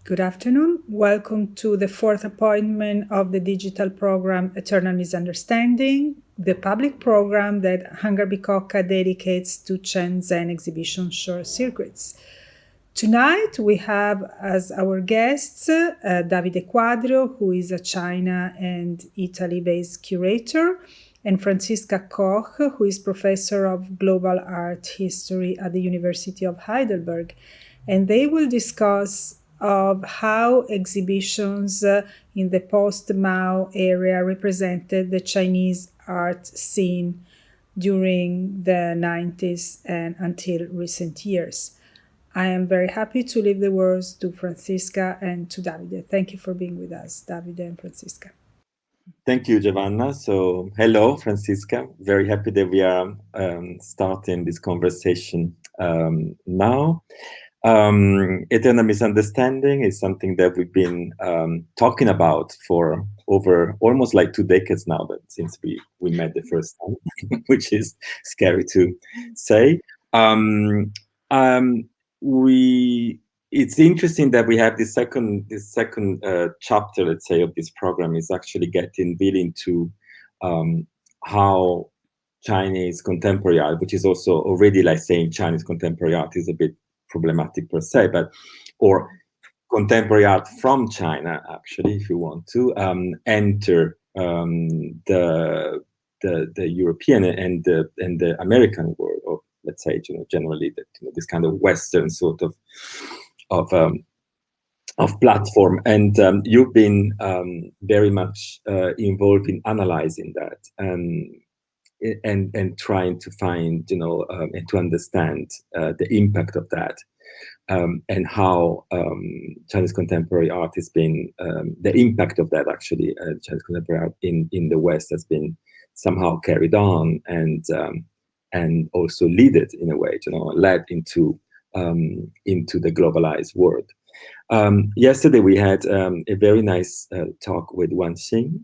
Good afternoon. Welcome to the fourth appointment of the digital program Eternal Misunderstanding, the public program that HangarBicocca dedicates to Chen Zhen exhibition short circuits. Tonight we have as our guests Davide Quadrio, who is a China and Italy-based curator, and Franziska Koch, who is professor of global art history at the University of Heidelberg. And they will discuss of how exhibitions in the post-Mao area represented the Chinese art scene during the 90s and until recent years. I am very happy to leave the words to Franziska and to Davide. Thank you for being with us, Davide and Franziska. Thank you, Giovanna. So, hello, Franziska. Very happy that we are starting this conversation now. Eternal Misunderstanding is something that we've been talking about for over almost like 2 decades now, but since we met the first time, which is scary to say. It's interesting that we have this second chapter, let's say, of this program is actually getting really into how Chinese contemporary art, which is also already like saying Chinese contemporary art is a bit problematic per se, or contemporary art from China, actually, if you want to enter the European and the American world, or let's say, generally that this kind of Western sort of platform, and you've been very much involved in analyzing that and trying to find, and to understand the impact of that, and how Chinese contemporary art has been, the impact of that actually, Chinese contemporary art in the West has been somehow carried on and also led in a way, led into the globalized world. Yesterday we had a very nice talk with Wan Xing,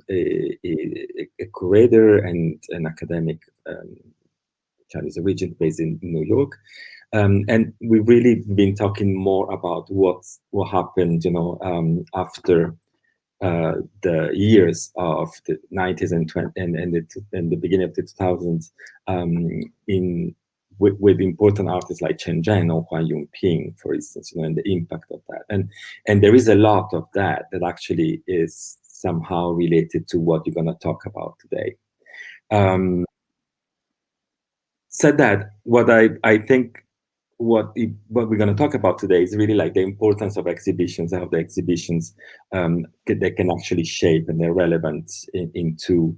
a curator and an academic Chinese origin based in New York, and we've really been talking more about what happened, after the years of the 90s and the beginning of the 2000s, with important artists like Chen Zhen or Huang Yongping, for instance, and the impact of that. And there is a lot of that actually is somehow related to what you're going to talk about today. Said that, what I think what we're going to talk about today is really like the importance of exhibitions, how the exhibitions they can actually shape and their relevance into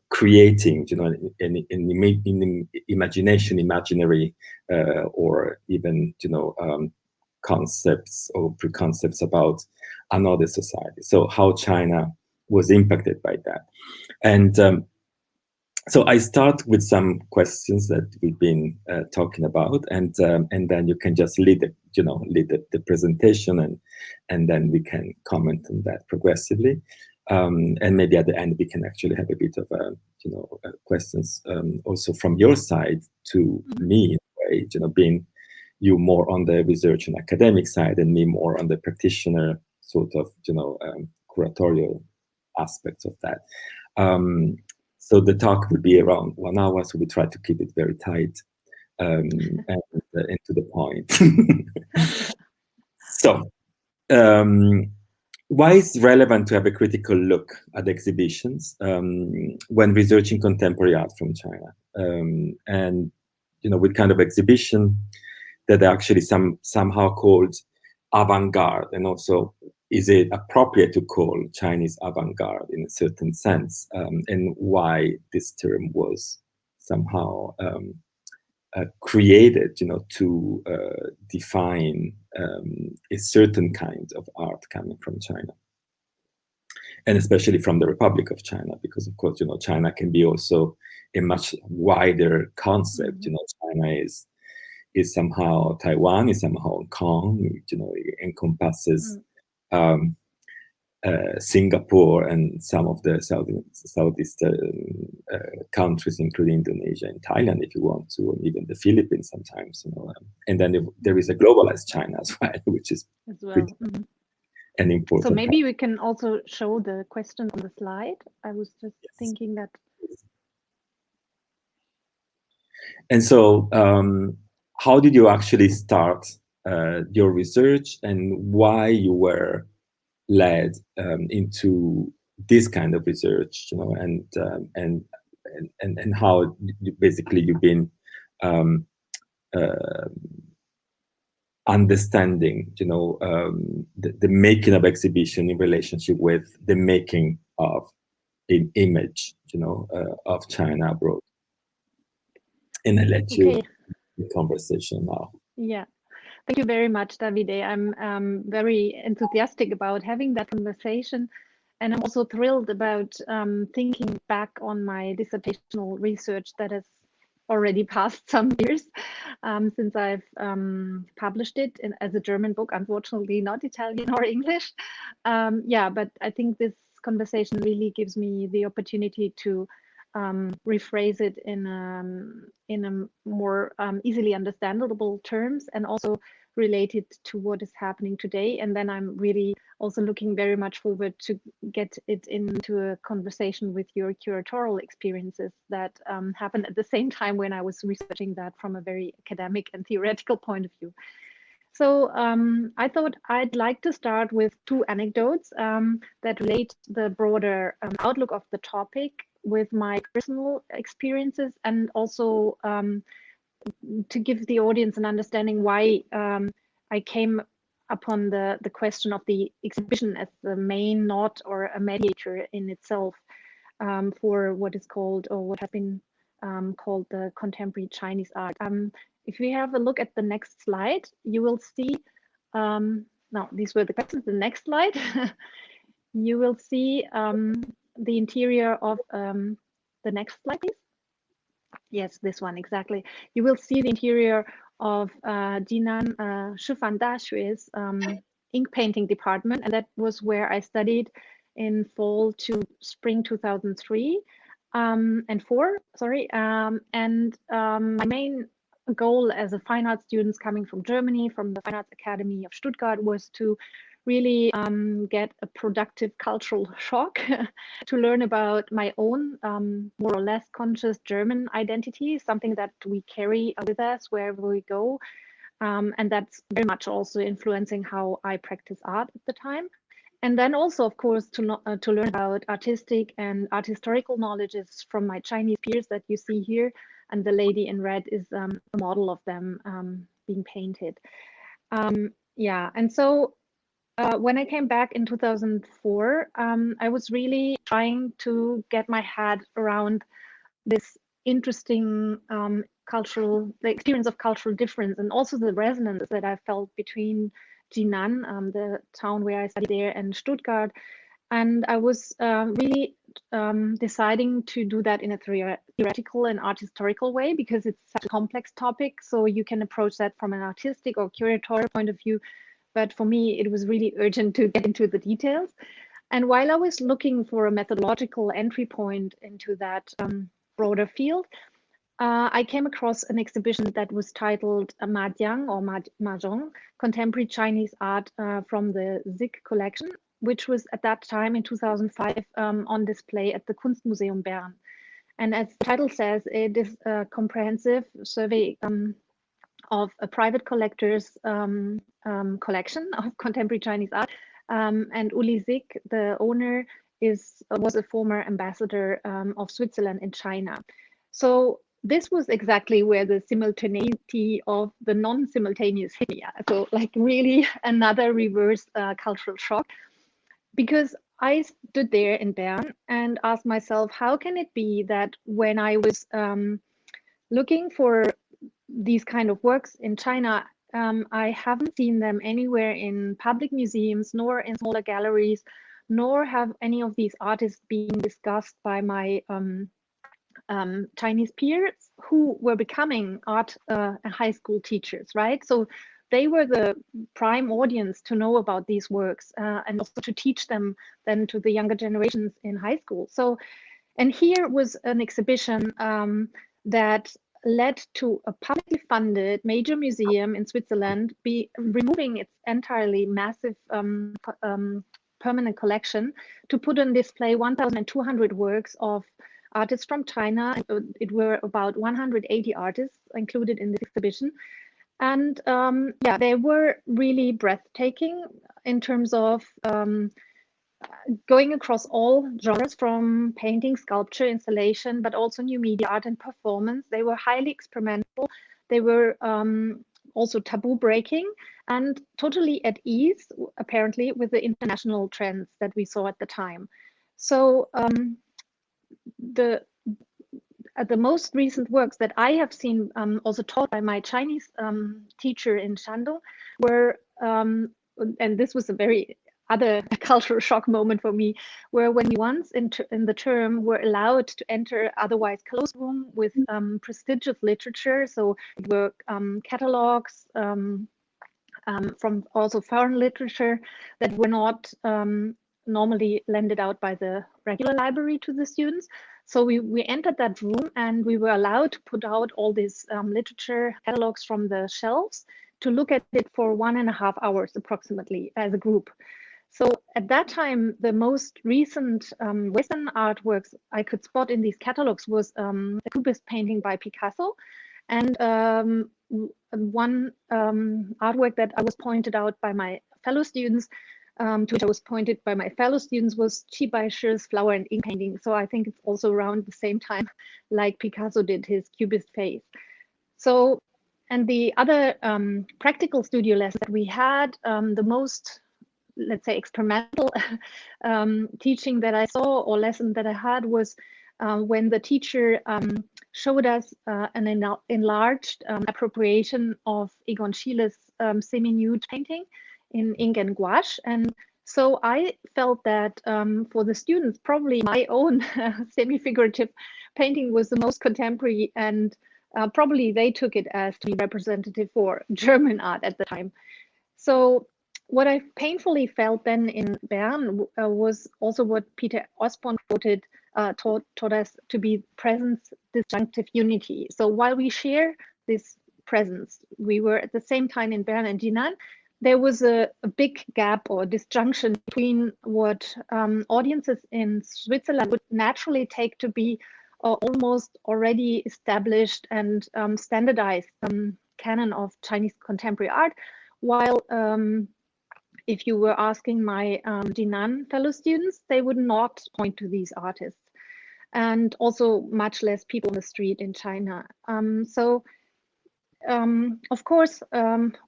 creating, in imagination, imaginary, or even, concepts or preconcepts about another society. So how China was impacted by that. And so I start with some questions that we've been talking about, and then you can just lead the presentation, and then we can comment on that progressively. And maybe at the end we can actually have a bit of questions also from your side to me, right? Being you more on the research and academic side, and me more on the practitioner sort of curatorial aspects of that. So the talk will be around 1 hour, so we try to keep it very tight and to the point. So. Why is it relevant to have a critical look at exhibitions when researching contemporary art from China? And with kind of exhibition that are actually somehow called avant-garde, and also is it appropriate to call Chinese avant-garde in a certain sense, and why this term was somehow created, to define a certain kind of art coming from China, and especially from the Republic of China, because of course, China can be also a much wider concept. China is somehow Taiwan, is somehow Hong Kong. It encompasses Singapore and some of the Southeast countries, including Indonesia and Thailand, if you want to, and even the Philippines sometimes, and then there is a globalized China as well, which is as well. an important. So maybe we can also show the question on the slide. I was just thinking that. And so, how did you actually start your research, and why you were led into this kind of research, and how basically you've been understanding, the making of exhibition in relationship with the making of an image, of China abroad. And I let you the conversation now. Yeah. Thank you very much, Davide. I'm very enthusiastic about having that conversation. And I'm also thrilled about thinking back on my dissertational research that has already passed some years since I've published it as a German book, unfortunately not Italian or English. But I think this conversation really gives me the opportunity to rephrase it in a more easily understandable terms, and also related to what is happening today. And then I'm really also looking very much forward to get it into a conversation with your curatorial experiences that happened at the same time when I was researching that from a very academic and theoretical point of view. So I thought I'd like to start with two anecdotes that relate the broader outlook of the topic with my personal experiences, and also to give the audience an understanding why I came upon the question of the exhibition as the main node or a mediator in itself for what is called, or what has been called, the contemporary Chinese art. If we have a look at the next slide, you will see, now these were the questions, the next slide, you will see the interior of the next slide, please. Yes, this one, exactly. You will see the interior of Jinan Shifan Daxue's ink painting department, and that was where I studied in fall to spring 2003 and 4, sorry. My main goal as a fine arts student coming from Germany, from the Fine Arts Academy of Stuttgart, was to really get a productive cultural shock to learn about my own more or less conscious German identity, something that we carry with us wherever we go. And that's very much also influencing how I practice art at the time. And then also, of course, to learn about artistic and art historical knowledges from my Chinese peers that you see here. And the lady in red is a model of them being painted. And so when I came back in 2004, I was really trying to get my head around this interesting the experience of cultural difference, and also the resonance that I felt between Jinan, the town where I studied there, and Stuttgart. And I was really deciding to do that in a theoretical and art historical way, because it's such a complex topic. So you can approach that from an artistic or curatorial point of view. But for me, it was really urgent to get into the details. And while I was looking for a methodological entry point into that broader field, I came across an exhibition that was titled Madiang or Mahjong, Contemporary Chinese Art from the Zik collection, which was at that time in 2005 on display at the Kunstmuseum Bern. And as the title says, it is a comprehensive survey of a private collector's collection of contemporary Chinese art. And Uli Zik, the owner, was a former ambassador of Switzerland in China. So this was exactly where the simultaneity of the non-simultaneous hit me. So like really another reverse cultural shock, because I stood there in Bern and asked myself, how can it be that when I was looking for these kind of works in China, I haven't seen them anywhere in public museums, nor in smaller galleries, nor have any of these artists being discussed by my Chinese peers who were becoming art high school teachers, right? So they were the prime audience to know about these works and also to teach them then to the younger generations in high school. So, and here was an exhibition that led to a publicly funded major museum in Switzerland be removing its entirely massive permanent collection to put on display 1,200 works of artists from China. It were about 180 artists included in this exhibition. And yeah, they were really breathtaking in terms of going across all genres, from painting, sculpture, installation, but also new media, art and performance. They were highly experimental. They were also taboo breaking and totally at ease, apparently, with the international trends that we saw at the time. So the most recent works that I have seen, also taught by my Chinese teacher in Shandong, were, and this was a very other cultural shock moment for me, where when we once in the term were allowed to enter otherwise closed room with prestigious literature, so it were catalogs from also foreign literature that were not normally lended out by the regular library to the students. So we entered that room and we were allowed to put out all these literature catalogs from the shelves to look at it for 1.5 hours approximately as a group. So at that time, the most recent Western artworks I could spot in these catalogs was a Cubist painting by Picasso. And one artwork that I was pointed out by my fellow students, to which I was pointed by my fellow students, was Qi Baishi's flower and ink painting. So I think it's also around the same time like Picasso did his Cubist face. So, and the other practical studio lessons that we had, the most, let's say, experimental teaching that I saw or lesson that I had was when the teacher showed us an enlarged appropriation of Egon Schiele's semi-nude painting in ink and gouache. And so I felt that for the students, probably my own semi-figurative painting was the most contemporary, and probably they took it as to be representative for German art at the time. So what I painfully felt then in Bern was also what Peter Osborne quoted, taught us to be presence disjunctive unity. So while we share this presence, we were at the same time in Bern and Jinan, there was a big gap or disjunction between what audiences in Switzerland would naturally take to be almost already established and standardized canon of Chinese contemporary art, while if you were asking my Jinan fellow students, they would not point to these artists, and also much less people on the street in China. So of course,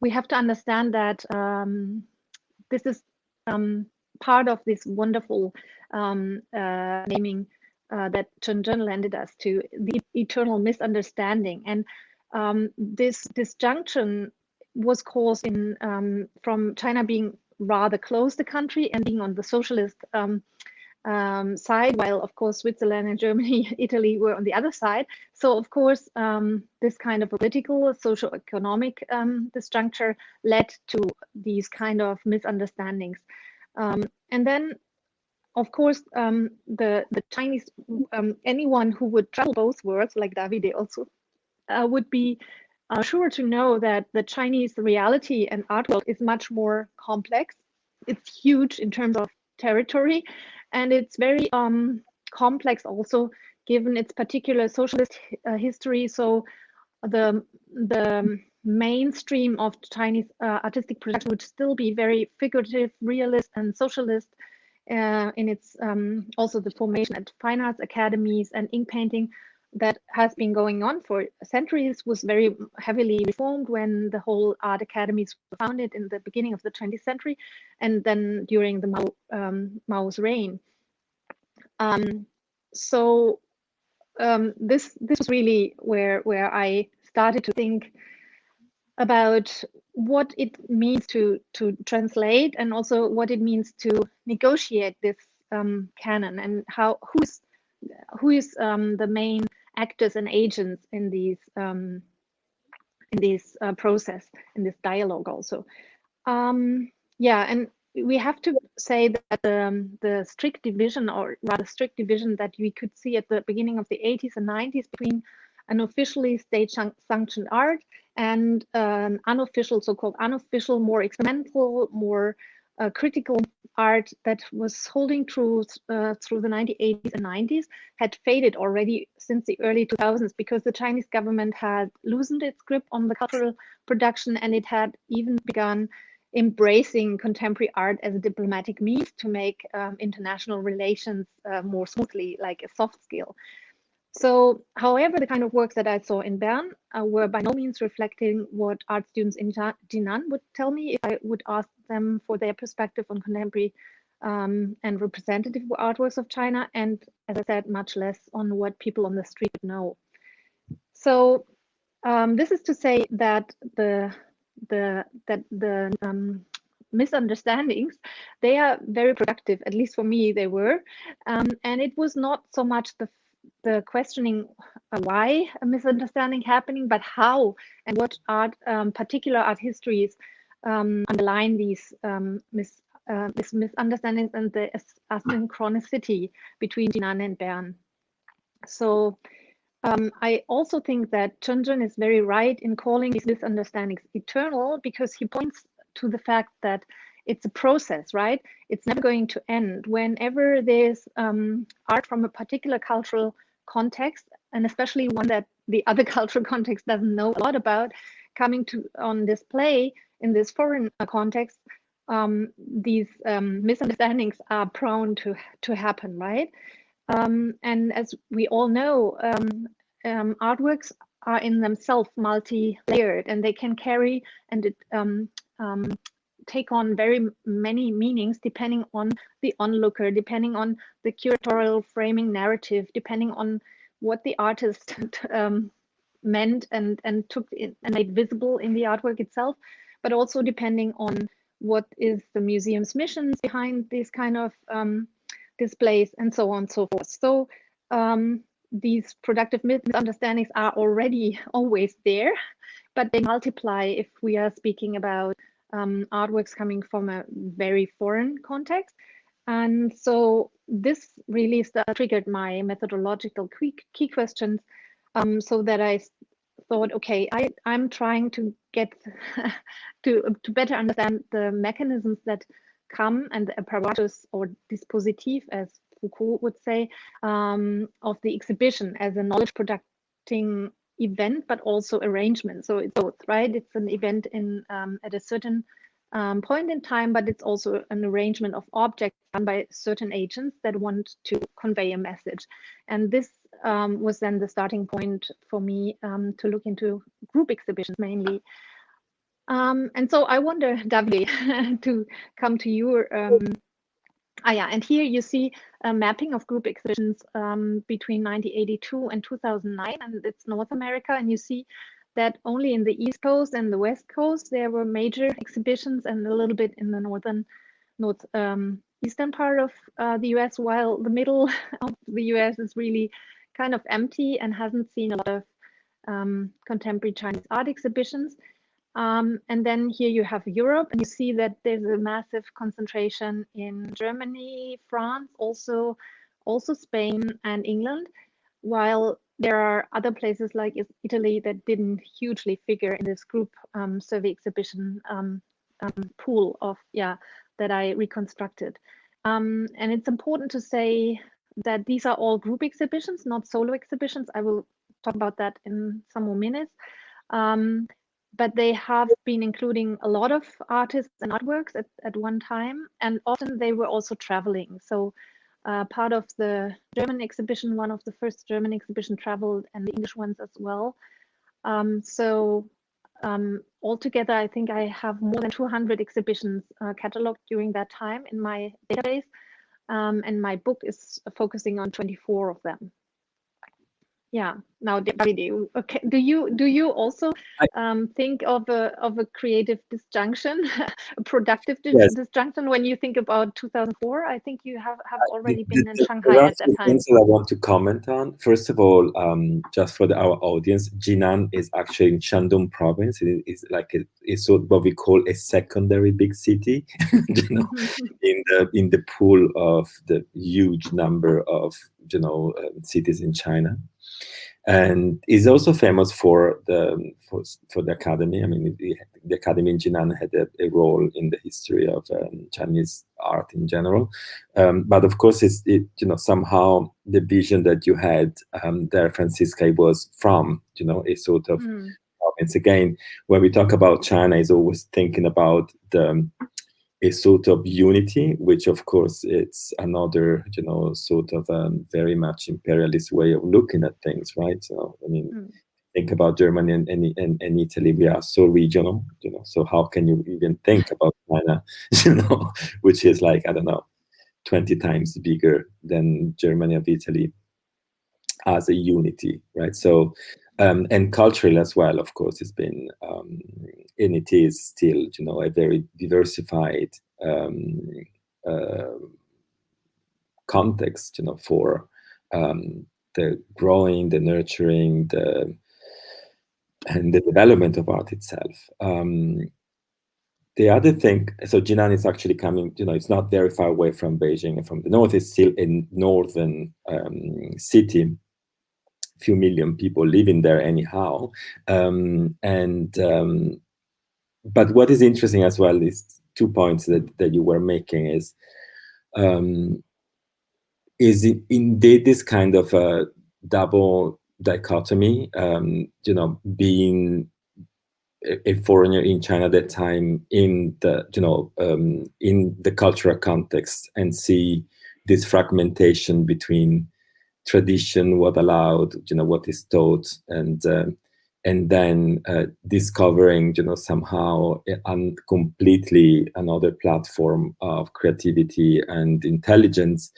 we have to understand that this is part of this wonderful naming that Chen Zhen lended us to, the eternal misunderstanding. And this disjunction was caused in from China being rather close the country and being on the socialist side, while of course Switzerland and Germany, Italy were on the other side. So of course this kind of political, socio-economic disjuncture led to these kind of misunderstandings. And then of course the Chinese, anyone who would travel both worlds, like Davide also, would be sure to know that the Chinese reality and art world is much more complex. It's huge in terms of territory, and it's very complex also given its particular socialist history. So the mainstream of Chinese artistic production would still be very figurative, realist, and socialist in its also the formation at fine arts academies and ink painting that has been going on for centuries was very heavily reformed when the whole art academies were founded in the beginning of the 20th century, and then during the Mao's reign. So this was really where I started to think about what it means to translate, and also what it means to negotiate this canon, and who is the main actors and agents in these in this process, in this dialogue also. Yeah, and we have to say that the strict division, or rather strict division, that we could see at the beginning of the 80s and 90s between an officially state-sanctioned art and an unofficial, so-called unofficial, more experimental, more critical art that was holding true through the 1980s and 90s had faded already since the early 2000s, because the Chinese government had loosened its grip on the cultural production, and it had even begun embracing contemporary art as a diplomatic means to make international relations more smoothly, like a soft skill. So, however, the kind of works that I saw in Bern were by no means reflecting what art students in Jinan would tell me if I would ask them for their perspective on contemporary and representative artworks of China, and as I said, much less on what people on the street know. So, this is to say that the misunderstandings, they are very productive, at least for me they were, and it was not so much the questioning why a misunderstanding happening, but how and what particular art histories underline these misunderstandings and the asynchronicity between Jinan and Bern. So I also think that Chen Zhen is very right in calling these misunderstandings eternal, because he points to the fact that it's a process, right? It's never going to end. Whenever there's art from a particular cultural context, and especially one that the other cultural context doesn't know a lot about, coming on display in this foreign context, these misunderstandings are prone to happen, right? And as we all know, artworks are in themselves multi-layered, and they can carry and take on very many meanings depending on the onlooker, depending on the curatorial framing narrative, depending on what the artist meant and took in and made visible in the artwork itself, but also depending on what is the museum's missions behind these kind of displays, and so on and so forth. So these productive misunderstandings are already always there, but they multiply if we are speaking about artworks coming from a very foreign context. And so this really triggered my methodological key questions, so that I thought, okay, I'm trying to get to better understand the mechanisms that come, and the apparatus or dispositif, as Foucault would say, of the exhibition as a knowledge producing event, but also arrangement. So it's both, right? It's an event in at a certain point in time, but it's also an arrangement of objects done by certain agents that want to convey a message. And this was then the starting point for me to look into group exhibitions mainly. And so I wonder, Davide, to come to your and here you see a mapping of group exhibitions between 1982 and 2009, and it's North America. And you see that only in the East Coast and the West Coast there were major exhibitions, and a little bit in the northeastern part of the US, while the middle of the US is really kind of empty and hasn't seen a lot of contemporary Chinese art exhibitions. And then here you have Europe, and you see that there's a massive concentration in Germany, France, also Spain and England, while there are other places like Italy that didn't hugely figure in this group survey exhibition pool of that I reconstructed. And it's important to say that these are all group exhibitions, not solo exhibitions. I will talk about that in some more minutes. But they have been including a lot of artists and artworks at one time, and often they were also traveling. So part of the German exhibition, one of the first German exhibition traveled, and the English ones as well. Altogether, I think I have more than 200 exhibitions cataloged during that time in my database, and my book is focusing on 24 of them. Yeah. Now, Davide, okay. Do you also think of a creative disjunction, a productive Yes, disjunction when you think about 2004? I think you have already the, been in there Shanghai are at that two time. things that I want to comment on. First of all, just for our audience, Jinan is actually in Shandong province. It is like it's what we call a secondary big city, you know, in the pool of the huge number of cities in China. And is also famous for the academy. I mean, the academy in Jinan had a role in the history of Chinese art in general. But of course, somehow the vision that you had there, Franziska, was from a sort of province. Again, when we talk about China, is always thinking about a sort of unity, which of course it's another, sort of very much imperialist way of looking at things, right? So, I mean, think about Germany and Italy, we are so regional, so how can you even think about China, which is like, I don't know, 20 times bigger than Germany or Italy as a unity, right? So, and culturally as well, of course, it's been, and it is still, a very diversified context, for the growing, the nurturing, and the development of art itself. The other thing, so Jinan is actually coming, it's not very far away from Beijing and from the north. It's still a northern city. Few million people living there anyhow, but what is interesting as well is 2 points that you were making is indeed this kind of a double dichotomy, being a foreigner in China at that time in the cultural context, and see this fragmentation between tradition, what allowed, what is taught, and then discovering, somehow completely another platform of creativity and intelligence,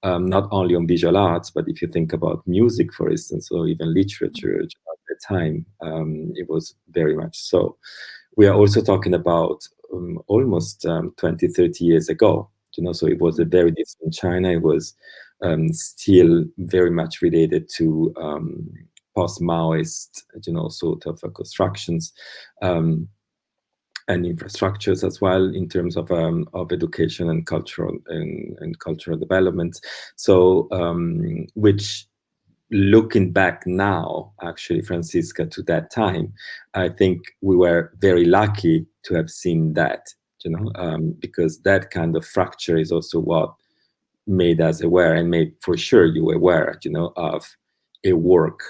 not only on visual arts, but if you think about music, for instance, or even literature at the time, it was very much so. We are also talking about almost 20, 30 years ago, so it was a very different China. It was still very much related to post-Maoist, sort of constructions and infrastructures as well, in terms of education and cultural and cultural development. So, which, looking back now, actually, Franziska, to that time, I think we were very lucky to have seen that, because that kind of fracture is also what made us aware, and made for sure you aware, of a work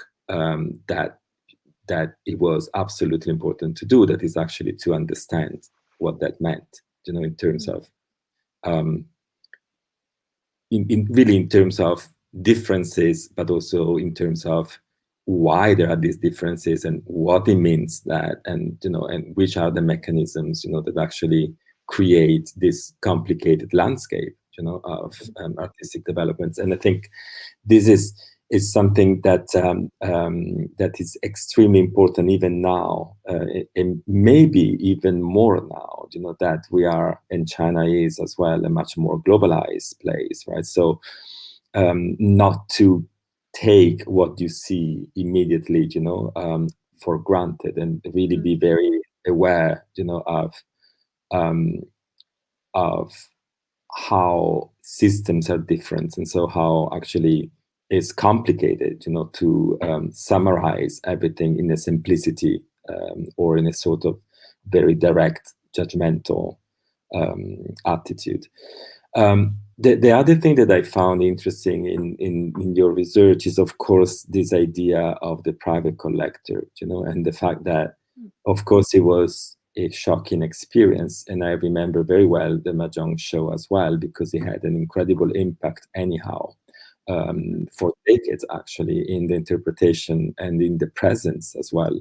that it was absolutely important to do, that is actually to understand what that meant, in terms of in terms of differences, but also in terms of why there are these differences and what it means, that, and and which are the mechanisms, that actually create this complicated landscape, of artistic developments. And I think this is something that that is extremely important even now, and maybe even more now, that we are, and China is as well, a much more globalized place, right? So not to take what you see immediately, for granted, and really be very aware, of how systems are different, and so how actually it's complicated, to summarize everything in a simplicity, or in a sort of very direct, judgmental attitude. The other thing that I found interesting in your research is, of course, this idea of the private collector, and the fact that, of course, it was a shocking experience. And I remember very well the Mahjong show as well, because it had an incredible impact anyhow, for decades, actually, in the interpretation and in the presence as well,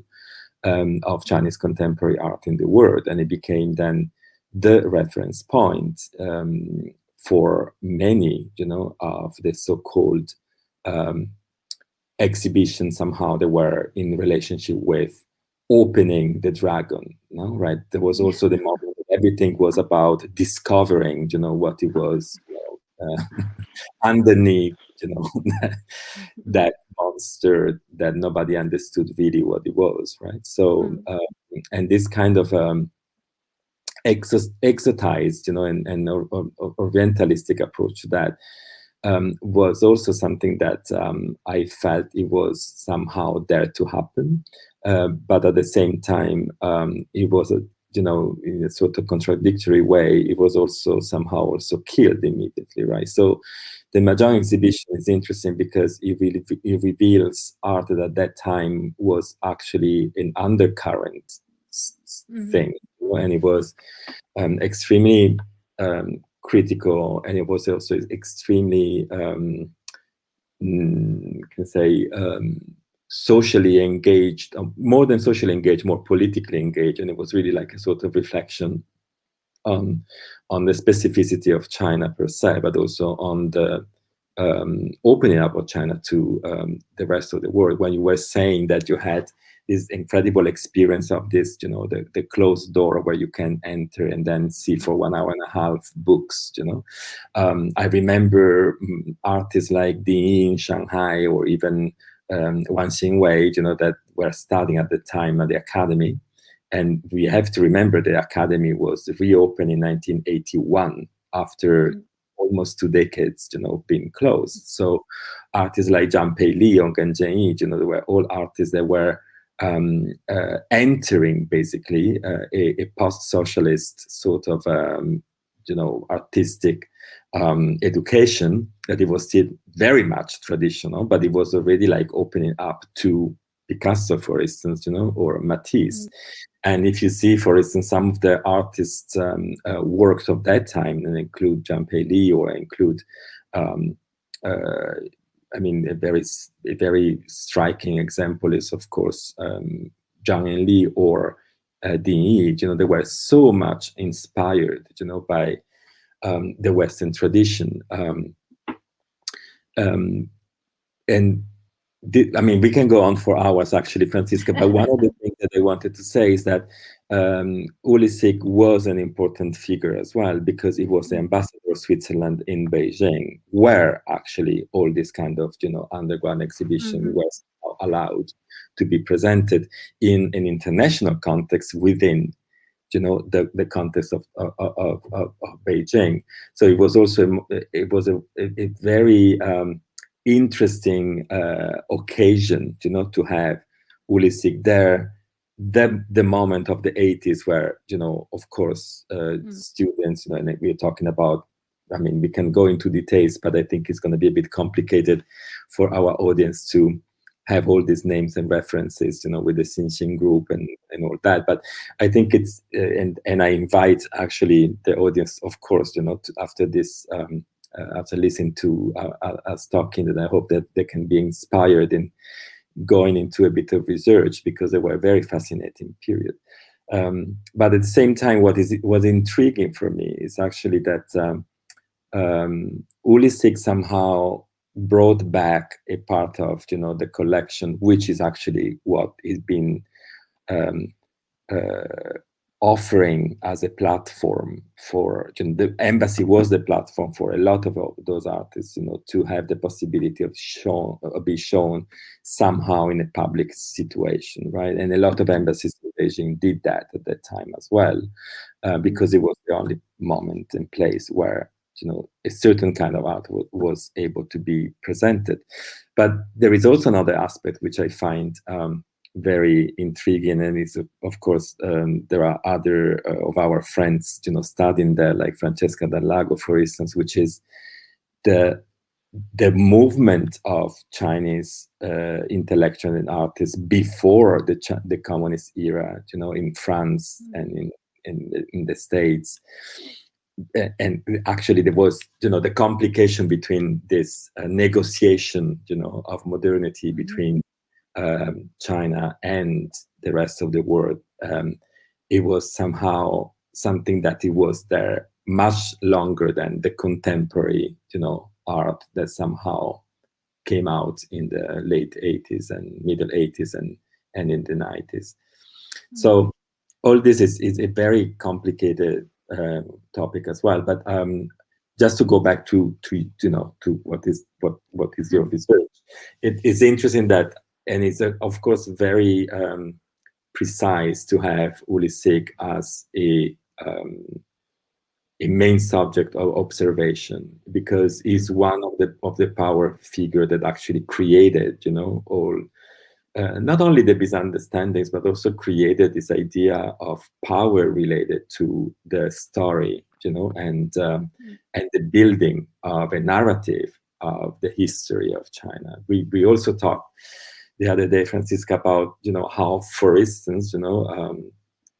of Chinese contemporary art in the world. And it became then the reference point for many, of the so-called exhibitions somehow they were in relationship with opening the dragon, right? There was also the moment that everything was about discovering, what it was, underneath, that monster that nobody understood really what it was, right? So, and this kind of exotized, and orientalistic approach to that was also something that I felt it was somehow there to happen, but at the same time, it was in a sort of contradictory way, it was also somehow also killed immediately, right? So the Mahjong exhibition is interesting because it reveals art that at that time was actually an undercurrent thing, and it was extremely critical, and it was also extremely socially engaged, more than socially engaged, more politically engaged, and it was really like a sort of reflection on the specificity of China per se, but also on the opening up of China to the rest of the world. When you were saying that you had this incredible experience of this, the closed door where you can enter and then see for 1 hour and a half books, I remember artists like Di Yi in Shanghai, or even Wang Xingwei, that were studying at the time at the academy. And we have to remember the academy was reopened in 1981 after almost 2 decades, being closed. So artists like Zhang Pei Li or Gen Zhenyi, they were all artists that were entering basically a post-socialist sort of artistic education, that it was still very much traditional, but it was already like opening up to Picasso, for instance, or Matisse. And if you see, for instance, some of the artists' works of that time, and include Zhang Pei Li, or include a very striking example is, of course, Zhang Enli or Di Yi. They were so much inspired, by the Western tradition, and we can go on for hours, actually, Franziska. But one of the things that I wanted to say is that Ulisik was an important figure as well, because he was the ambassador of Switzerland in Beijing, where actually all this kind of underground exhibition was allowed to be presented in an international context within the context of Beijing. So it was also a very interesting occasion, to have Ulisik there. The moment of the 80s where, of course, students, and we're talking about, we can go into details, but I think it's going to be a bit complicated for our audience to have all these names and references, with the Xinjiang group and all that. But I think it's, and I invite actually the audience, of course, after this, after listening to us talking, and I hope that they can be inspired in going into a bit of research, because they were a very fascinating period. But at the same time, what was intriguing for me is actually that Ulisik somehow brought back a part of the collection, which is actually what is been offering as a platform for, the embassy was the platform for a lot of those artists, to have the possibility of be shown somehow in a public situation, right? And a lot of embassies in Beijing did that at that time as well, because it was the only moment and place where a certain kind of art was able to be presented. But there is also another aspect which I find very intriguing, and it's, of course, there are other of our friends studying there, like Francesca Dal, for instance, which is the movement of Chinese intellectuals and artists before the communist era, in France and in the States. And actually there was the complication between this negotiation of modernity between China and the rest of the world. It was somehow something that it was there much longer than the contemporary art that somehow came out in the late 80s and middle 80s and in the 90s. So all this is a very complicated topic as well. But just to go back to what is your research, it is interesting that, and it's of course very precise to have Uli Sig as a main subject of observation, because he's one of the power figure that actually created, all not only the misunderstandings, but also created this idea of power related to the story, and the building of a narrative of the history of China. We also talked the other day, Franziska, about how, for instance,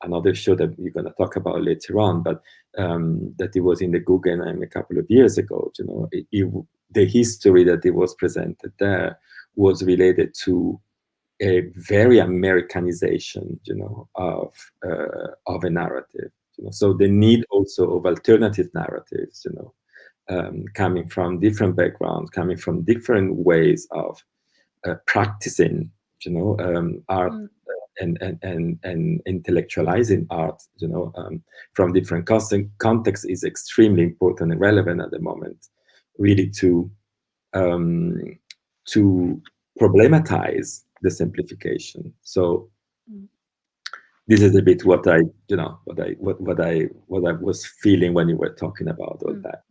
another show that we're going to talk about later on, but that it was in the Guggenheim a couple of years ago. The history that it was presented there was related to a very Americanization, of a narrative. So the need also of alternative narratives, coming from different backgrounds, coming from different ways of practicing, art and intellectualizing art, from different contexts is extremely important and relevant at the moment, really to problematize the simplification. So this is a bit what I was feeling when you were talking about all that.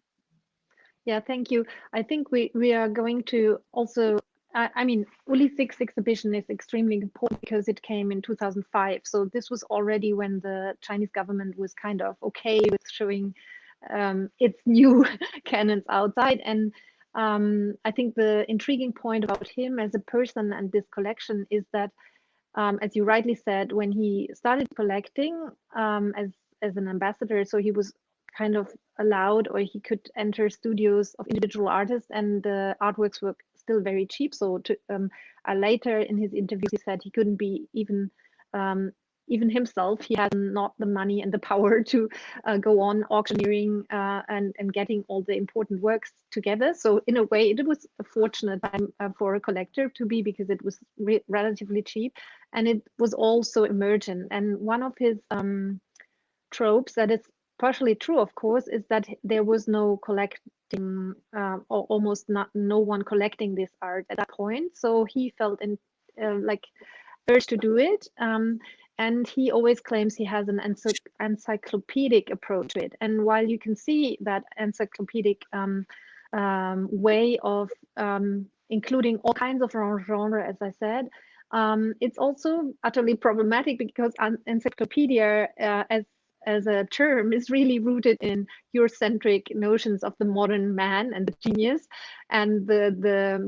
Yeah, thank you. I think we are going to also, I mean, Uli Sig's exhibition is extremely important because it came in 2005. So this was already when the Chinese government was kind of okay with showing its new canons outside. And I think the intriguing point about him as a person and this collection is that, as you rightly said, when he started collecting as an ambassador, so he was kind of allowed, or he could enter studios of individual artists, and the artworks were still very cheap. So later in his interviews, he said he couldn't be even himself. He had not the money and the power to go on auctioneering and getting all the important works together. So in a way, it was a fortunate time for a collector to be, because it was relatively cheap, and it was also emergent. And one of his tropes that is partially true, of course, is that there was no collecting, or almost no one collecting this art at that point. So he felt like urge to do it. And he always claims he has an encyclopedic approach to it. And while you can see that encyclopedic way of including all kinds of genre, as I said, it's also utterly problematic, because encyclopedia as a term is really rooted in Eurocentric notions of the modern man and the genius. And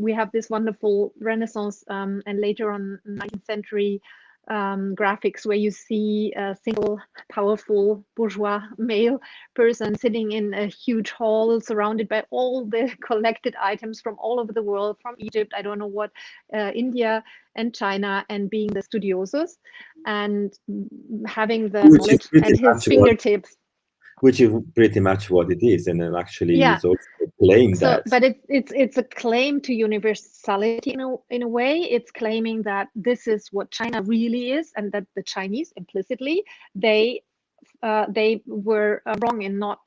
we have this wonderful Renaissance and later on 19th century graphics where you see a single powerful bourgeois male person sitting in a huge hall surrounded by all the collected items from all over the world, from Egypt, I don't know what, India and China, and being the studiosos and having the knowledge at his fingertips. Which is pretty much what it is, and then actually is also claiming that. But it's a claim to universality in a way. It's claiming that this is what China really is, and that the Chinese implicitly they were wrong in not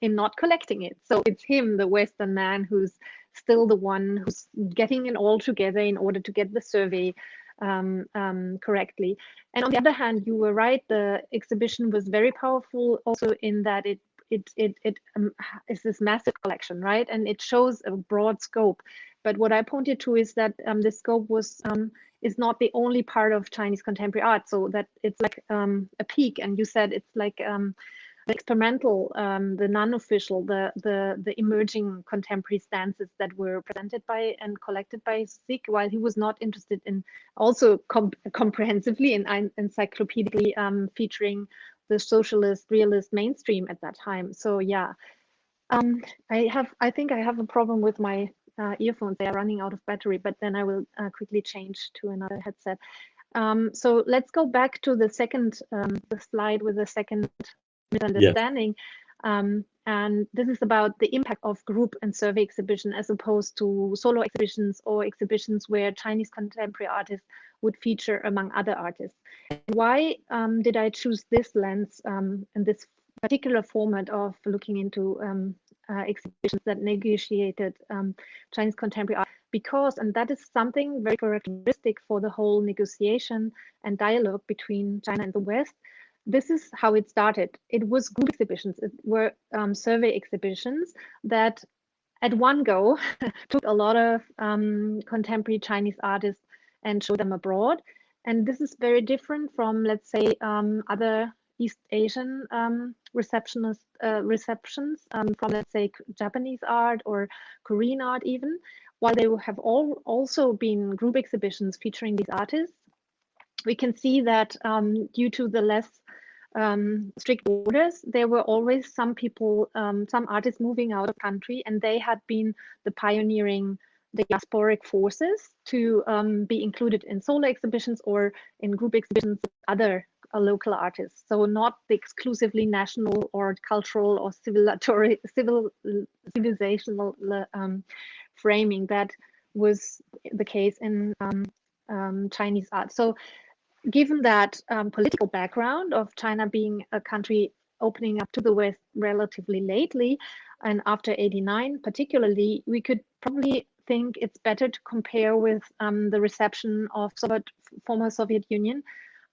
in not collecting it. So it's him, the Western man, who's still the one who's getting it all together in order to get the survey correctly. And on the other hand, you were right, the exhibition was very powerful also in that it is this massive collection, right? And it shows a broad scope. But what I pointed to is that the scope is not the only part of Chinese contemporary art. So that it's like a peak, and you said it's like the experimental, the non-official, the emerging contemporary stances that were presented by and collected by Sig, while he was not interested in also comprehensively and encyclopedically featuring the socialist realist mainstream at that time. So yeah, I think I have a problem with my earphones. They are running out of battery, but then I will quickly change to another headset. So let's go back to the second the slide with the second misunderstanding. And this is about the impact of group and survey exhibition as opposed to solo exhibitions or exhibitions where Chinese contemporary artists would feature among other artists. And why did I choose this lens and this particular format of looking into exhibitions that negotiated Chinese contemporary art? Because, and that is something very characteristic for the whole negotiation and dialogue between China and the West, this is how it started. It was group exhibitions. It were survey exhibitions that at one go took a lot of contemporary Chinese artists and showed them abroad. And this is very different from, let's say, other East Asian receptions from, let's say, Japanese art or Korean art even. While they have also been group exhibitions featuring these artists, we can see that due to the less strict borders, there were always some people, some artists moving out of country, and they had been the pioneering the diasporic forces to be included in solo exhibitions or in group exhibitions with other local artists. So not the exclusively national or cultural or civilizational framing that was the case in Chinese art. So given that political background of China being a country opening up to the West relatively lately, and after '89 particularly, we could probably think it's better to compare with the reception of former Soviet Union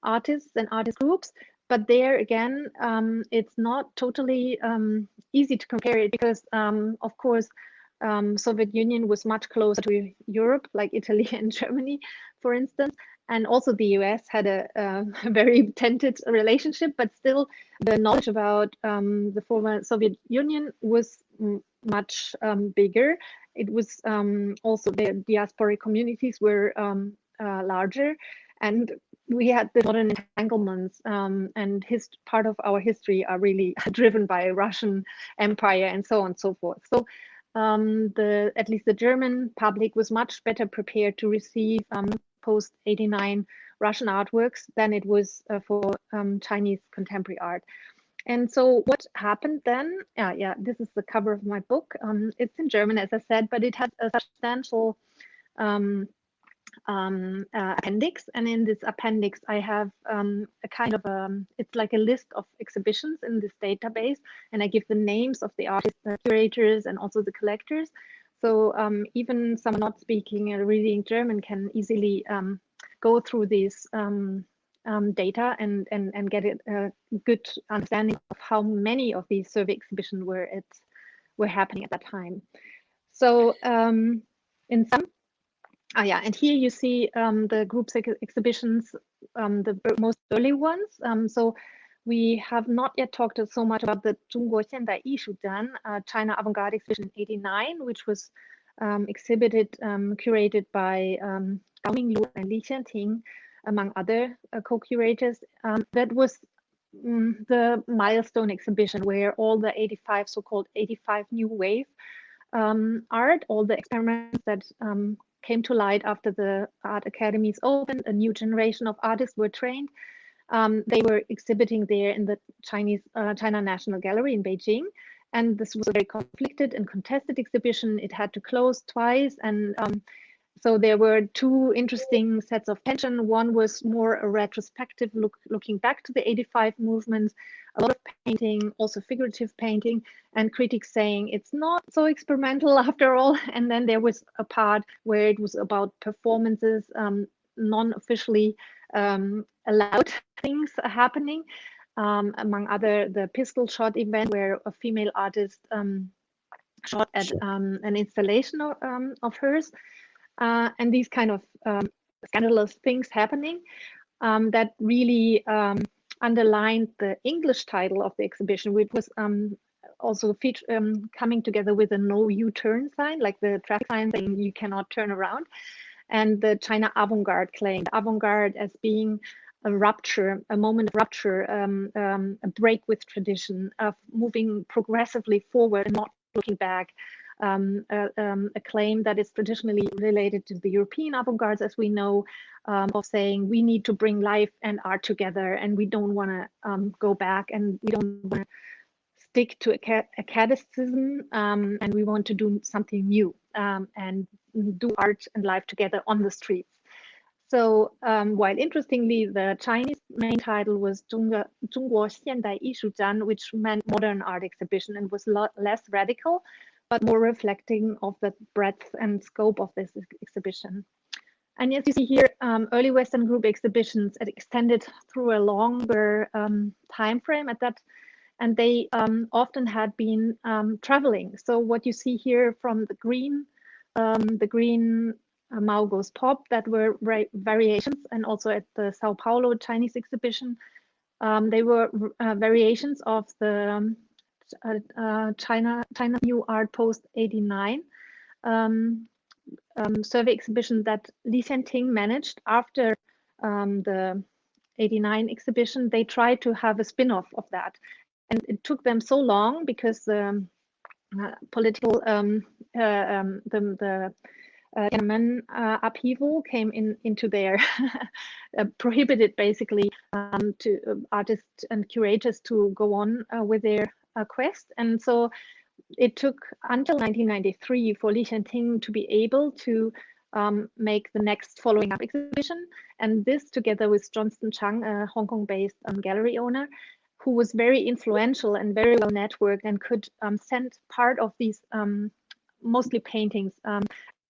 artists and artist groups. But there again, it's not totally easy to compare it because, of course, Soviet Union was much closer to Europe, like Italy and Germany, for instance. And also the US had a very tented relationship, but still the knowledge about the former Soviet Union was much bigger. It was also the diasporic communities were larger, and we had the modern entanglements, and part of our history are really driven by Russian Empire and so on and so forth. So at least the German public was much better prepared to receive post '89 Russian artworks than it was for Chinese contemporary art. And so what happened then? Yeah, this is the cover of my book. It's in German, as I said, but it has a substantial appendix. And in this appendix, I have a kind of it's like a list of exhibitions in this database. And I give the names of the artists, the curators, and also the collectors. So even someone not speaking or reading German can easily go through these data and get a good understanding of how many of these survey exhibitions were happening at that time. So in some, and here you see the group exhibitions, the most early ones. So we have not yet talked so much about the 中国现代艺术展, China Avant-Garde Exhibition in '89, which was exhibited, curated by Gao Minglu and Li Xianting, among other co-curators. That was the milestone exhibition where all the 85 so-called 85 new wave art, all the experiments that came to light after the art academies opened, a new generation of artists were trained. They were exhibiting there in the China National Gallery in Beijing. And this was a very conflicted and contested exhibition. It had to close twice. And so there were two interesting sets of tension. One was more a retrospective looking back to the '85 movements, a lot of painting, also figurative painting, and critics saying it's not so experimental after all. And then there was a part where it was about performances, non-officially allowed things happening. Among other, the pistol shot event where a female artist shot at an installation of hers. And these kind of scandalous things happening that really underlined the English title of the exhibition, which was also coming together with a no U-turn sign, like the traffic sign saying you cannot turn around, and the China avant-garde claim, avant-garde as being a rupture, a moment of rupture, a break with tradition, of moving progressively forward and not looking back. A claim that is traditionally related to the European avant-gardes, as we know, of saying we need to bring life and art together, and we don't want to go back, and we don't want to stick to academicism, and we want to do something new and do art and life together on the streets. So while interestingly, the Chinese main title was 中国现代艺术展, which meant modern art exhibition, and was a lot less radical, but more reflecting of the breadth and scope of this exhibition. And as you see here, early Western group exhibitions extended through a longer time frame at that, and they often had been traveling. So what you see here from the green Mao Goes Pop, that were variations, and also at the Sao Paulo Chinese exhibition, they were variations of the China New Art Post 89 survey exhibition that Li Xianting managed after the 89 exhibition. They tried to have a spin-off of that, and it took them so long because the political Tiananmen upheaval came into their prohibited basically to artists and curators to go on with their quest. And so it took until 1993 for Li Xianting to be able to make the next following up exhibition. And this, together with Johnston Chang, a Hong Kong-based gallery owner, who was very influential and very well networked and could send part of these mostly paintings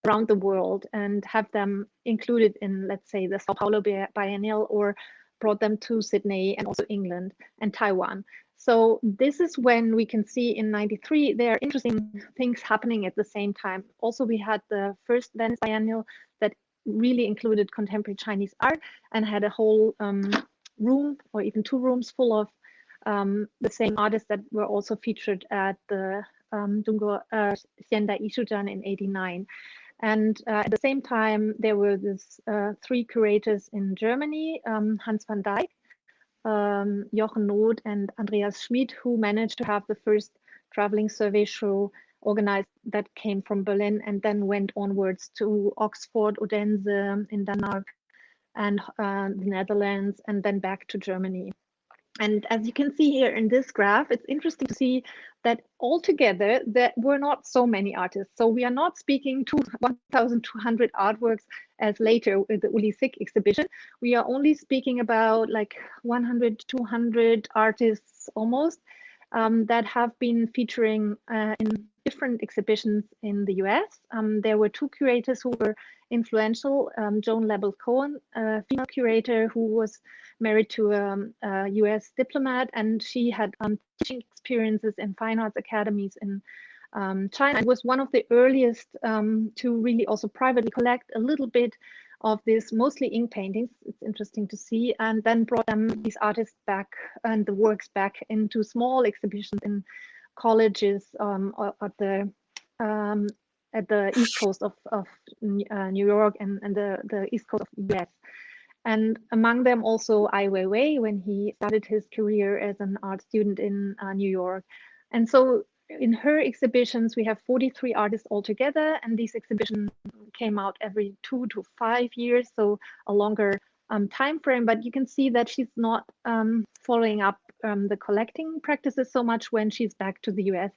around the world and have them included in, let's say, the Sao Paulo Biennial, or brought them to Sydney and also England and Taiwan. So this is when we can see in 93, there are interesting things happening at the same time. Also, we had the first Venice Biennial that really included contemporary Chinese art and had a whole room or even 2 rooms full of the same artists that were also featured at the Dungo Xiandai Ishujan in 89. And at the same time, there were these 3 curators in Germany, Hans van Dyck, Jochen Noth, and Andreas Schmid, who managed to have the first traveling survey show organized that came from Berlin and then went onwards to Oxford, Odense in Denmark, and the Netherlands, and then back to Germany. And as you can see here in this graph, it's interesting to see that altogether there were not so many artists. So we are not speaking to 1,200 artworks as later with the Uli Sick exhibition. We are only speaking about like 100, 200 artists almost that have been featuring in different exhibitions in the US. There were 2 curators who were influential, Joan Lebel Cohen, a female curator who was married to a US diplomat, and she had teaching experiences in fine arts academies in China. It was one of the earliest to really also privately collect a little bit of this, mostly ink paintings. It's interesting to see, and then brought these artists back and the works back into small exhibitions in colleges at the east coast of New York and the east coast of US. And among them also Ai Weiwei, when he started his career as an art student in New York. And so in her exhibitions, we have 43 artists altogether, and these exhibitions came out every 2 to 5 years, so a longer time frame. But you can see that she's not following up the collecting practices so much when she's back to the US.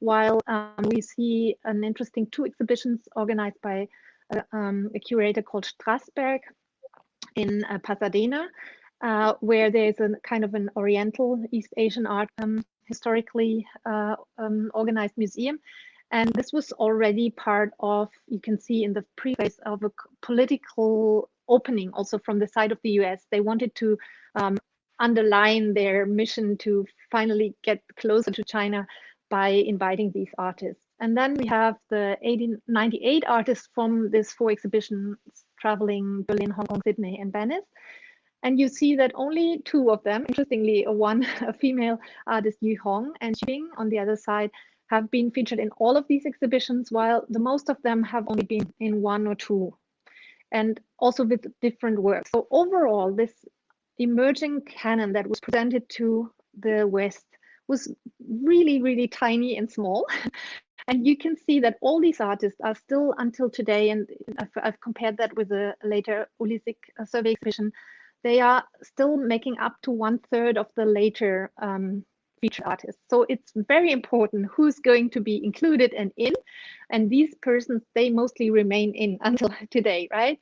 While we see an interesting 2 exhibitions organized by a curator called Strasberg in Pasadena, where there's a kind of an Oriental East Asian art historically organized museum. And this was already part of, you can see in the preface, of a political opening also from the side of the US. They wanted to underline their mission to finally get closer to China by inviting these artists. And then we have the 98 artists from these 4 exhibitions traveling Berlin, Hong Kong, Sydney, and Venice. And you see that only 2 of them, interestingly, a female artist, Yu Hong, and Xing on the other side, have been featured in all of these exhibitions, while the most of them have only been in 1 or 2, and also with different works. So overall, this emerging canon that was presented to the West was really, really tiny and small. And you can see that all these artists are still, until today, and I've compared that with a later Ulisik survey exhibition, they are still making up to 1/3 of the later featured artists. So it's very important who's going to be included and in. And these persons, they mostly remain in until today, right?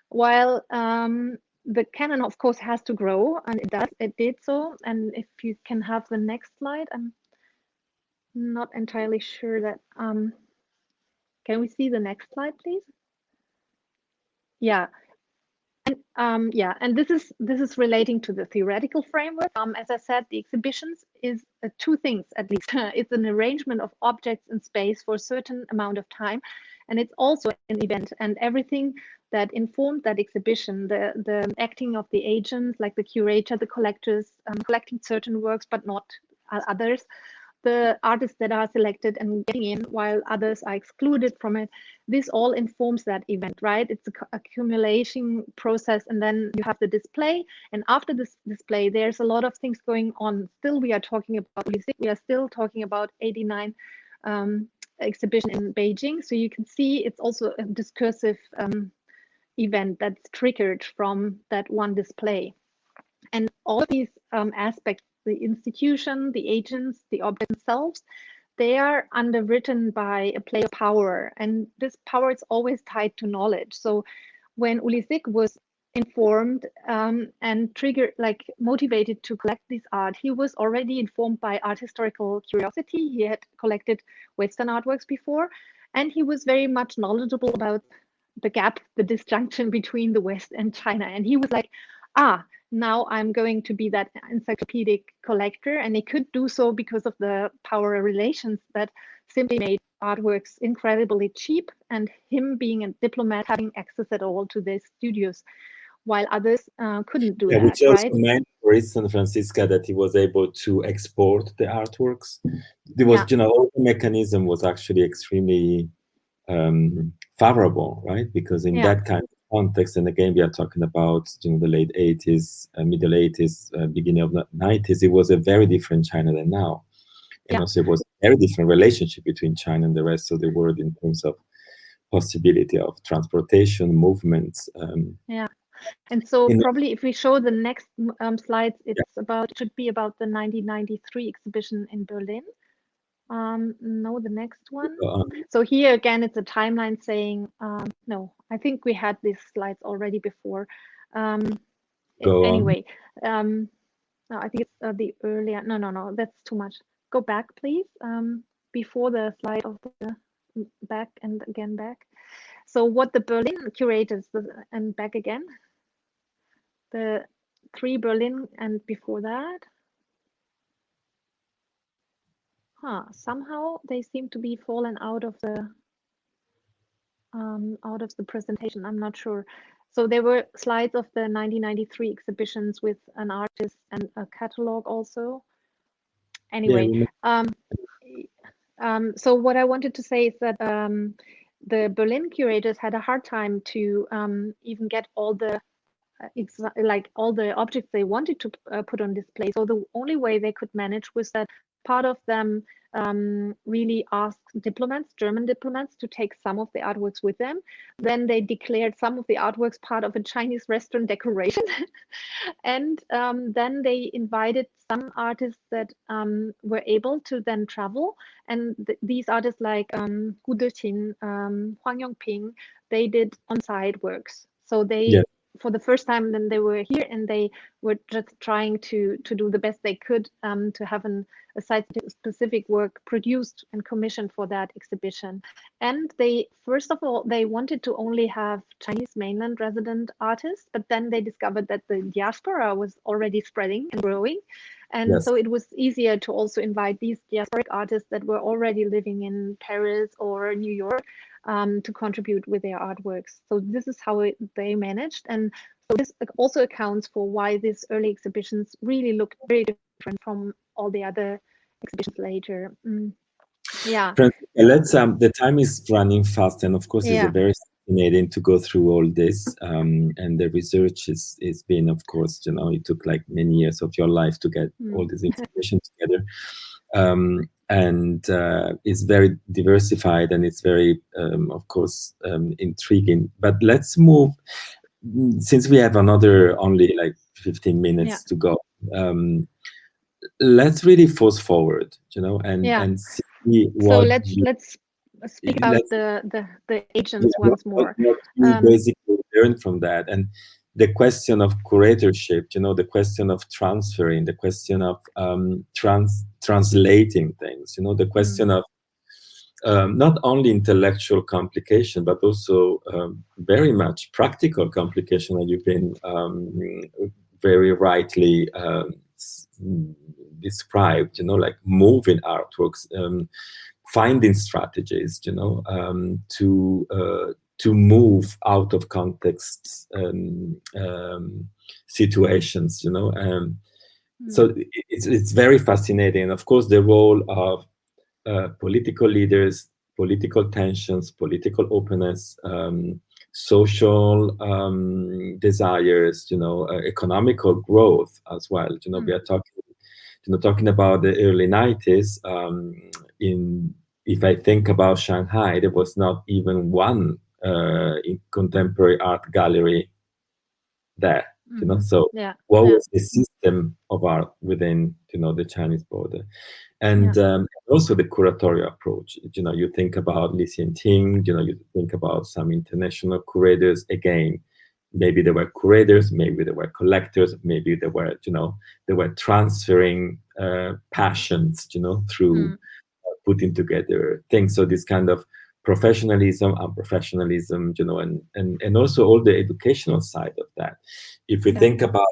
While the canon, of course, has to grow, and it did so. And if you can have the next slide, I'm not entirely sure that, can we see the next slide, please? Yeah. And and this is relating to the theoretical framework. As I said, the exhibitions is two things at least. It's an arrangement of objects in space for a certain amount of time, and it's also an event. And everything that informed that exhibition, the acting of the agents, like the curator, the collectors, collecting certain works but not others, the artists that are selected and getting in while others are excluded from it, this all informs that event, right? It's an accumulation process, and then you have the display, and after this display there's a lot of things going on. Still we are talking about we are still talking about 89 exhibition in Beijing, so you can see it's also a discursive event that's triggered from that one display. And all of these aspects, the institution, the agents, the objects themselves, they are underwritten by a play of power. And this power is always tied to knowledge. So when Ulisik was informed and triggered, like motivated to collect this art, he was already informed by art historical curiosity. He had collected Western artworks before, and he was very much knowledgeable about the gap, the disjunction between the West and China. And he was like, now I'm going to be that encyclopedic collector. And he could do so because of the power relations that simply made artworks incredibly cheap, and him being a diplomat having access at all to their studios, while others couldn't do that, which also right? meant, for instance, Franziska, that he was able to export the artworks. There was, all the mechanism was actually extremely favorable, right? Because in that kind of context, and again, we are talking about the late 80s, middle 80s, beginning of the 90s, it was a very different China than now. And also it was a very different relationship between China and the rest of the world in terms of possibility of transportation, movements. And so probably if we show the next slides, it's should be about the 1993 exhibition in Berlin. No, the next one. So here again, it's a timeline saying, no, I think we had these slides already before. Anyway, no, I think it's the earlier, no, that's too much. Go back, please, before the slide of the back and again back. So what the Berlin curators, and back again, the 3 Berlin and before that. Somehow they seem to be fallen out of the presentation. I'm not sure. So there were slides of the 1993 exhibitions with an artist and a catalog also. Anyway, so what I wanted to say is that the Berlin curators had a hard time to even get all the all the objects they wanted to put on display. So the only way they could manage was that part of them really asked diplomats, German diplomats, to take some of the artworks with them. Then they declared some of the artworks part of a Chinese restaurant decoration. And then they invited some artists that were able to then travel. And these artists like Gu Deqin, Huang Yongping, they did on-site works. So they, for the first time, then they were here and they were just trying to do the best they could to have a site-specific work produced and commissioned for that exhibition. And they, first of all, they wanted to only have Chinese mainland resident artists, but then they discovered that the diaspora was already spreading and growing. And so it was easier to also invite these diasporic artists that were already living in Paris or New York to contribute with their artworks. So this is how they managed. And so this also accounts for why these early exhibitions really looked very different from all the other exhibitions later. Let's, the time is running fast, and of course it's a very fascinating to go through all this. And the research is been, of course, it took like many years of your life to get all this information together. And it's very diversified and it's very, of course, intriguing. But let's move, since we have another only like 15 minutes to go. let's really force forward, and see So what let's speak about the agents what, once more. what you basically learn from that, and the question of curatorship, the question of transferring, the question of translating things, the question of not only intellectual complication, but also very much practical complication that you've been very rightly described, like moving artworks, finding strategies, to move out of context situations, so it's very fascinating. And of course, the role of political leaders, political tensions, political openness, social desires, economical growth as well. We are talking about the early 90s. If I think about Shanghai, there was not even one contemporary art gallery there. So what was the system of art within the Chinese border? And also the curatorial approach. You think about Li Xianting, you think about some international curators. Again, maybe they were curators, maybe they were collectors, maybe they were transferring passions, through putting together things. So this kind of professionalism, unprofessionalism, and also all the educational side of that. If we think about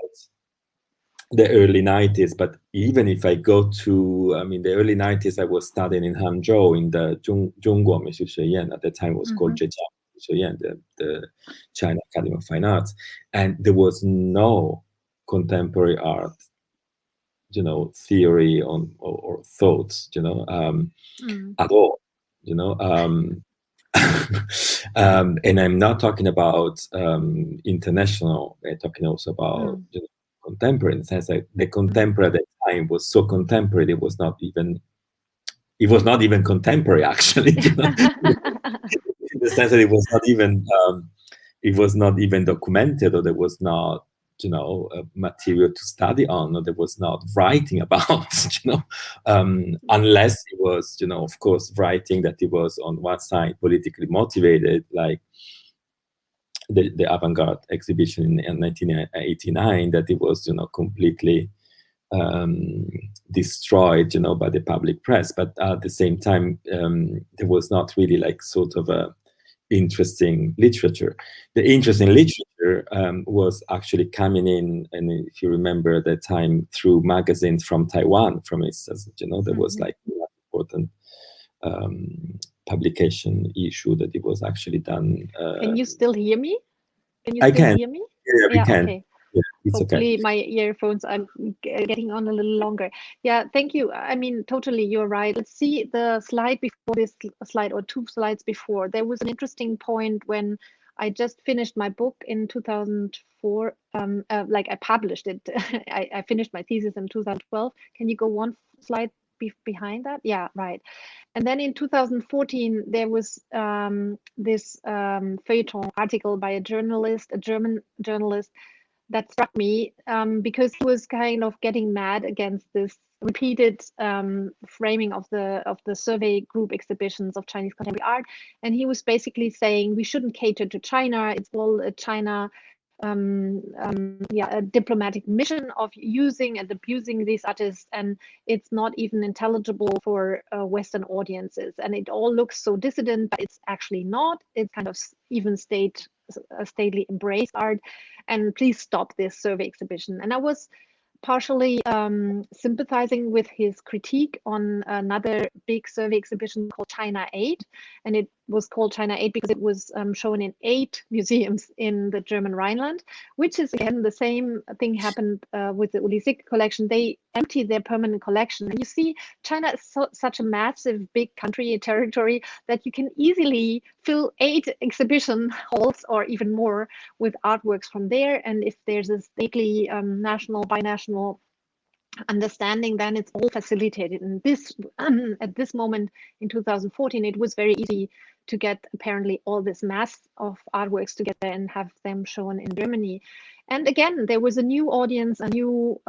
the early 90s, but even if I go to, the early 90s, I was studying in Hangzhou in the Zhongguo Meishushuyuan, at the time it was called Zhejiang Meishushuyuan, the China Academy of Fine Arts, and there was no contemporary art, theory or thoughts, at all, and I'm not talking about international. I'm talking also about contemporary, in the sense that the contemporary at the time was so contemporary, it was not even contemporary, actually. In the sense that it was not even documented, or there was not material to study on, or there was not writing about, unless it was, of course, writing that it was on one side politically motivated, like the avant-garde exhibition in 1989, that it was, completely destroyed, by the public press. But at the same time, there was not really like sort of a interesting literature. The interesting literature was actually coming in, and if you remember the time, through magazines from Taiwan, from instance, there was like an important publication issue that it was actually done. Can you still hear me? I can. Hear me? Yeah, we can. Okay. Yeah, it's Hopefully okay. my earphones are getting on a little longer. Yeah, thank you. I mean, totally, you're right. Let's see the slide before this slide, or two slides before. There was an interesting point when I just finished my book in 2004. Like I published it. I finished my thesis in 2012. Can you go one slide behind that? Yeah, right. And then in 2014, there was this feuilleton article by a German journalist, that struck me because he was kind of getting mad against this repeated framing of the survey group exhibitions of Chinese contemporary art, and he was basically saying we shouldn't cater to China. It's all a China, a diplomatic mission of using and abusing these artists, and it's not even intelligible for Western audiences, and it all looks so dissident, but it's actually not. It's kind of even stately embraced art, and please stop this survey exhibition. And I was partially sympathizing with his critique on another big survey exhibition called China 8. And it was called China 8 because it was shown in 8 museums in the German Rhineland, which is, again, the same thing happened with the Ulisik collection. They emptied their permanent collection. And you see, China is such a massive, big country, territory, that you can easily fill 8 exhibition halls or even more with artworks from there. And if there's a stately national, binational understanding, then it's all facilitated. And this at this moment in 2014, it was very easy to get apparently all this mass of artworks together and have them shown in Germany. And again, there was a new audience, a new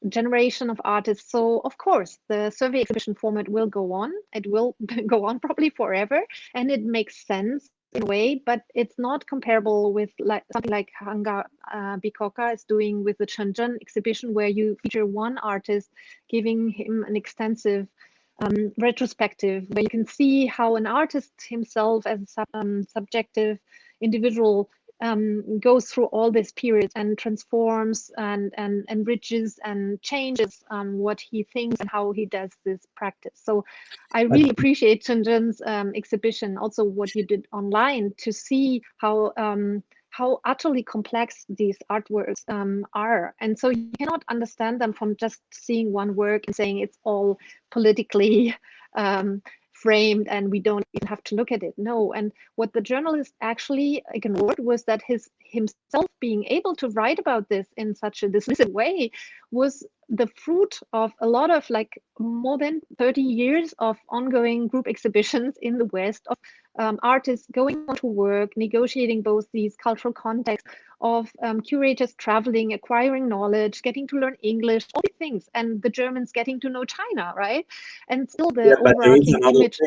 generation of artists. So of course, the survey exhibition format will go on. It will go on probably forever, and it makes sense in a way, but it's not comparable with like something like HangarBicocca is doing with the Chen Zhen exhibition, where you feature one artist giving him an extensive retrospective, where you can see how an artist himself as a subjective individual goes through all these periods and transforms and enriches and changes what he thinks and how he does this practice. So I really appreciate Chen Zhen's exhibition, also what you did online, to see how utterly complex these artworks are. And so you cannot understand them from just seeing one work and saying it's all politically framed and we don't even have to look at it. No. And what the journalist actually ignored was that himself being able to write about this in such a dismissive way was the fruit of a lot of like more than 30 years of ongoing group exhibitions in the West, of artists going on to work, negotiating both these cultural contexts, of curators traveling, acquiring knowledge, getting to learn English, all these things, and the Germans getting to know China, right? And still the overarching image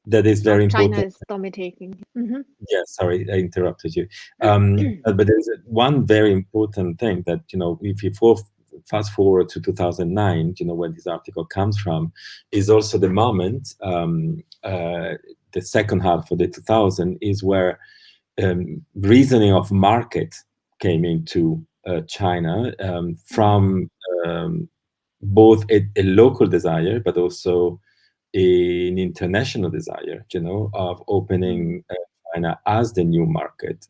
that is very important. China is dominating. Mm-hmm. Yeah, sorry, I interrupted you. But there's one very important thing that, if you fast forward to 2009, where this article comes from, is also the moment, the second half of the 2000 is where reasoning of market came into China from both a local desire, but also an international desire, of opening China as the new market,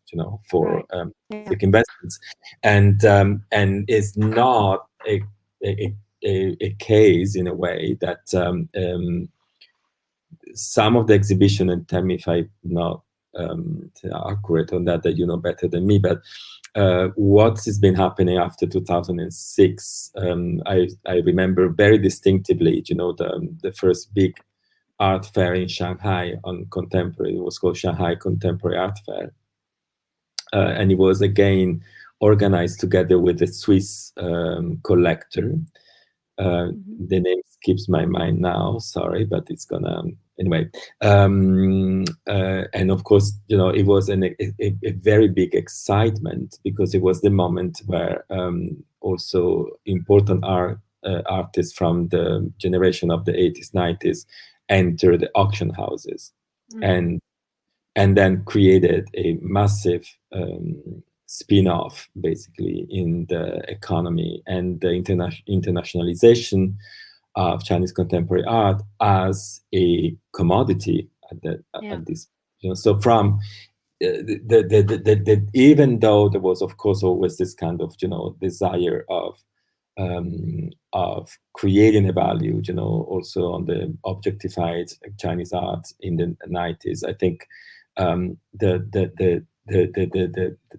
for big investments, and it's not a case in a way that some of the exhibition, and tell me if I'm not accurate on that you know better than me, but what has been happening after 2006, I remember very distinctively, the first big art fair in Shanghai on contemporary. It was called Shanghai Contemporary Art Fair, and it was again organized together with a Swiss collector. The name skips my mind now, sorry, but it's gonna anyway. And of course, it was a very big excitement, because it was the moment where also important artists from the generation of the 80s, 90s entered the auction houses, and then created a massive spin-off, basically, in the economy and the internationalization of Chinese contemporary art as a commodity at this. So from even though there was, of course, always this kind of desire of creating a value, also on the objectified Chinese art in the 90s, I think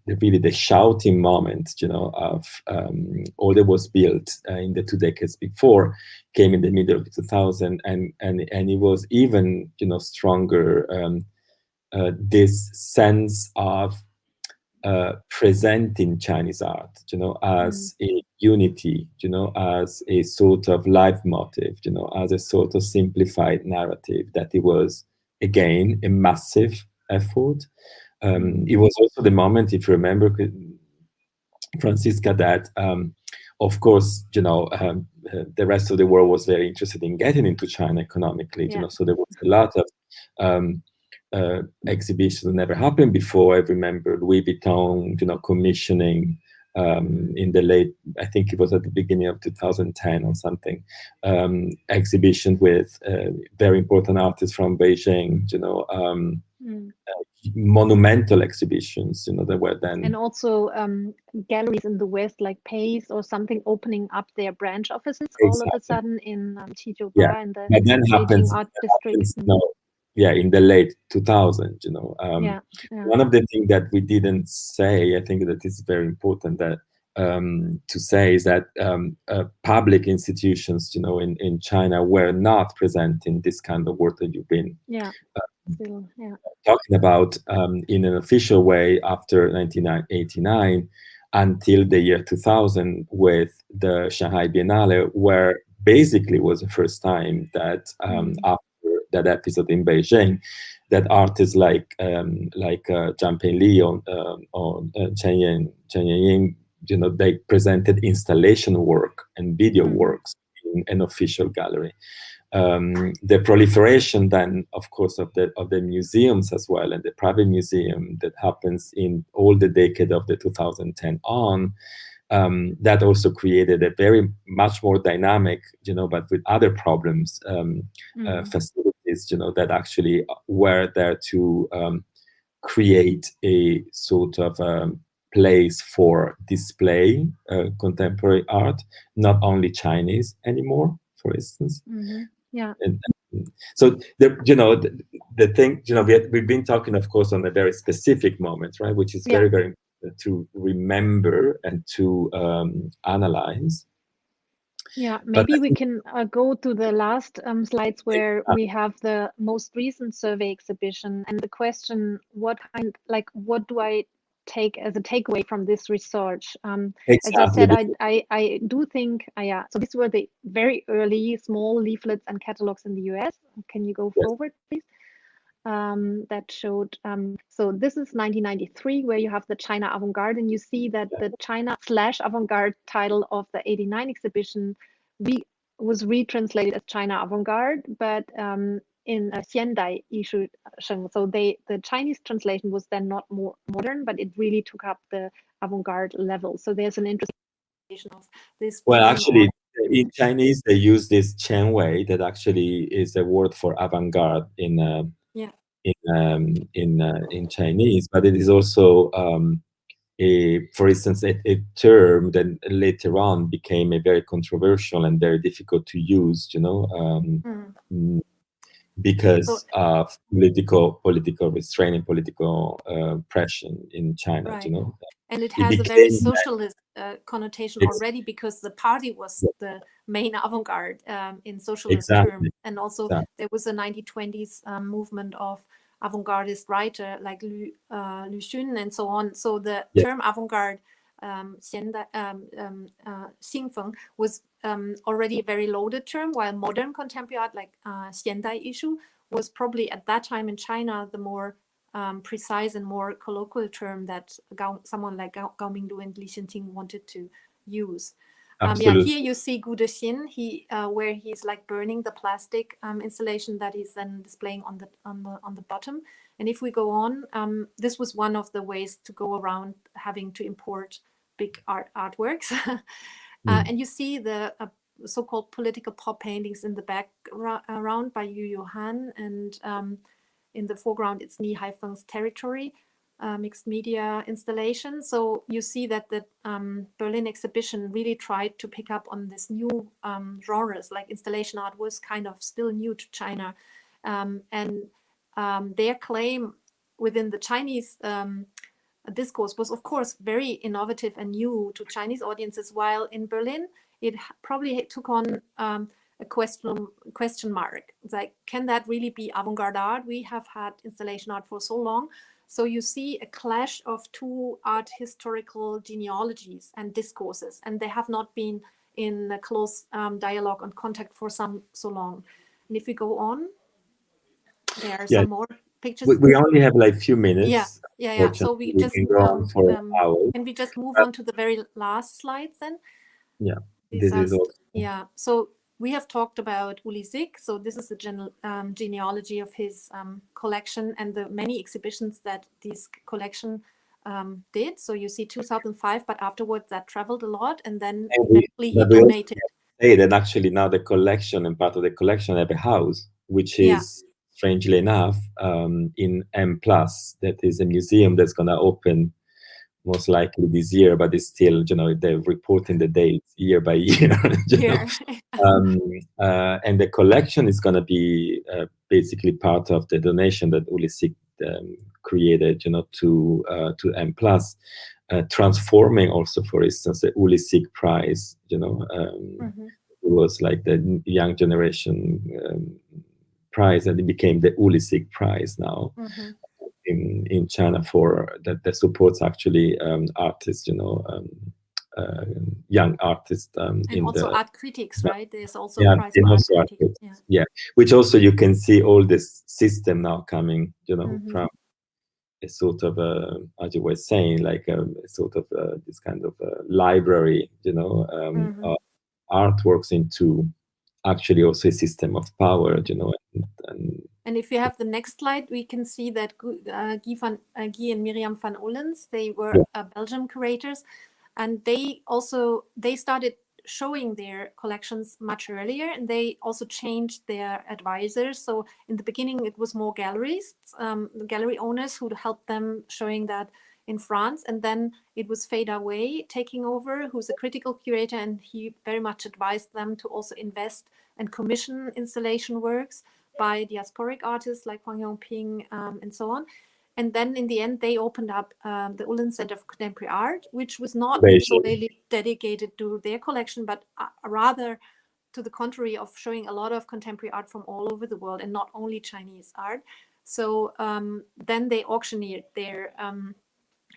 really the shouting moment, of all that was built in the 2 decades before came in the middle of 2000, and it was even stronger, this sense of presenting Chinese art, as a unity, as a sort of leitmotif, as a sort of simplified narrative, that it was again a massive effort. It was also the moment, if you remember, Franziska, that of course, the rest of the world was very interested in getting into China economically, so there was a lot of exhibitions that never happened before. I remember Louis Vuitton, commissioning in the late, I think it was at the beginning of 2010 or something, exhibition with very important artists from Beijing, monumental exhibitions, that were then, and also galleries in the West, like Pace or something, opening up their branch offices all of a sudden in Qizhouba and the Beijing Art District. In the late 2000s, one of the things that we didn't say, I think that is very important that to say, is that public institutions, in China were not presenting this kind of work that you've been talking about in an official way after 1989, until the year 2000 with the Shanghai Biennale, where basically was the first time that after that episode in Beijing, that artists like Zhang Pengli or Chen Yanyin, they presented installation work and video works in an official gallery. The proliferation then, of course, of the museums as well, and the private museum that happens in all the decade of the 2010 on, that also created a very much more dynamic, but with other problems, facilities, that actually were there to create a sort of place for display contemporary art, not only Chinese anymore, for instance. Yeah. And so the thing, we've been talking, of course, on a very specific moment, right, which is very, very important to remember and to analyze. Yeah, maybe we can go to the last slides where we have the most recent survey exhibition and the question, what do I take as a takeaway from this research? As I said, I do think, so these were the very early small leaflets and catalogs in the US. Can you go forward, please? That showed, so this is 1993, where you have the China avant-garde, and you see that the China/avant-garde title of the 89 exhibition was retranslated as China avant-garde, but in a Xiandai issue, so the Chinese translation was then not more modern, but it really took up the avant-garde level. So there's an interesting of this. Well, actually, in Chinese, they use this Chen Wei that actually is a word for avant-garde in Chinese, but it is also for instance, a term that later on became a very controversial and very difficult to use, because of political restraint and political pressure in China, And it has a very socialist connotation already, because the party was the main avant-garde in socialist term. And also there was a 1920s movement of avant-gardist writer like Lu Xun and so on. So the term avant-garde, Xingfeng, was already a very loaded term, while modern contemporary art like Xiandai issue was probably at that time in China the more precise and more colloquial term that someone like Gao Mingdu and Li Xinting wanted to use. Here you see Gu Dexin, where he's like burning the plastic installation that he's then displaying on the bottom. And if we go on, this was one of the ways to go around having to import big artworks. And you see the so-called political pop paintings in the background by Yu Han, and in the foreground it's Ni Haifeng's Territory, mixed media installation. So you see that the Berlin exhibition really tried to pick up on this new genres, like installation art was kind of still new to China. And their claim within the Chinese discourse was, of course, very innovative and new to Chinese audiences, while in Berlin, it probably took on a question mark. It's like, can that really be avant-garde art? We have had installation art for so long. So you see a clash of two art historical genealogies and discourses, and they have not been in a close dialogue and contact for so long. And if we go on, there are some more pictures. We only have like a few minutes. Yeah. So we just can go on for hours. Can we just move on to the very last slides then? Yeah, this is also. So we have talked about Uli Sig. So this is the genealogy of his collection and the many exhibitions that this collection did. So you see 2005, but afterwards that traveled a lot, and then eventually he donated. And actually now the collection and part of the collection have a house, which is strangely enough in M+. That is a museum that's going to open most likely this year, but it's still, they're reporting the dates year by year. And the collection is going to be basically part of the donation that Uli Sig created, to M+, transforming also, for instance, the Uli Sig Prize, it was like the young generation prize, and it became the Uli Sig Prize now. in China for that supports actually artists, young artists and in also the art critics, right? There's also yeah, a prize and for art also critics. artists, yeah, which also you can see all this system now coming, from a sort of as you were saying, like a sort of this kind of library, of artworks into actually also a system of power, And if you have the next slide, we can see that Guy and Miriam van Ollens, they were Belgian curators, and they started showing their collections much earlier, and they also changed their advisors. So in the beginning, it was more galleries, gallery owners who helped them showing that in France, and then it was Feda Wei taking over, who's a critical curator, and he very much advised them to also invest and commission installation works by diasporic artists like Huang Yongping and so on. And then in the end, they opened up the Ullens Center for Contemporary Art, which was not solely dedicated to their collection, but rather to the contrary of showing a lot of contemporary art from all over the world and not only Chinese art. So then they auctioneered their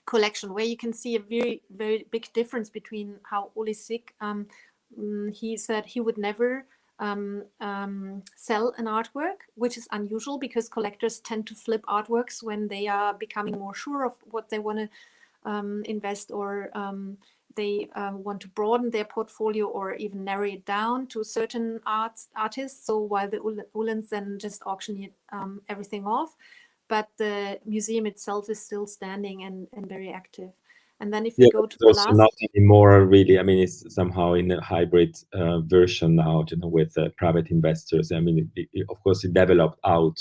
collection, where you can see a very, very big difference between how Uli Sick, he said he would never sell an artwork, which is unusual because collectors tend to flip artworks when they are becoming more sure of what they want to invest, or they want to broaden their portfolio or even narrow it down to certain artists. So while the Ullens then just auctioned everything off, but the museum itself is still standing and very active. And then if we go to the last, not anymore really. I mean, it's somehow in a hybrid version now, with private investors. I mean, of course, it developed out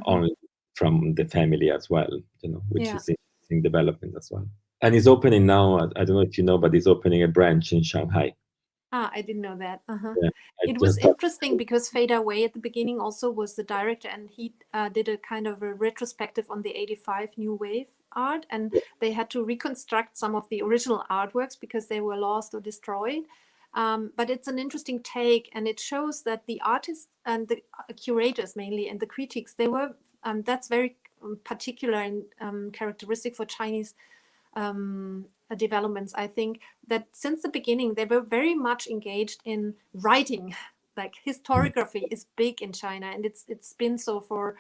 only from the family as well, which is interesting development as well. And it's opening now. I don't know if you know, but it's opening a branch in Shanghai. I didn't know that. Yeah, it was interesting because Feda Wei at the beginning also was the director, and he did a kind of a retrospective on the 85 New Wave art, and they had to reconstruct some of the original artworks because they were lost or destroyed. But it's an interesting take, and it shows that the artists and the curators mainly and the critics, they were, that's very particular and characteristic for Chinese developments. I think that since the beginning they were very much engaged in writing. Like historiography is big in China, and it's been so for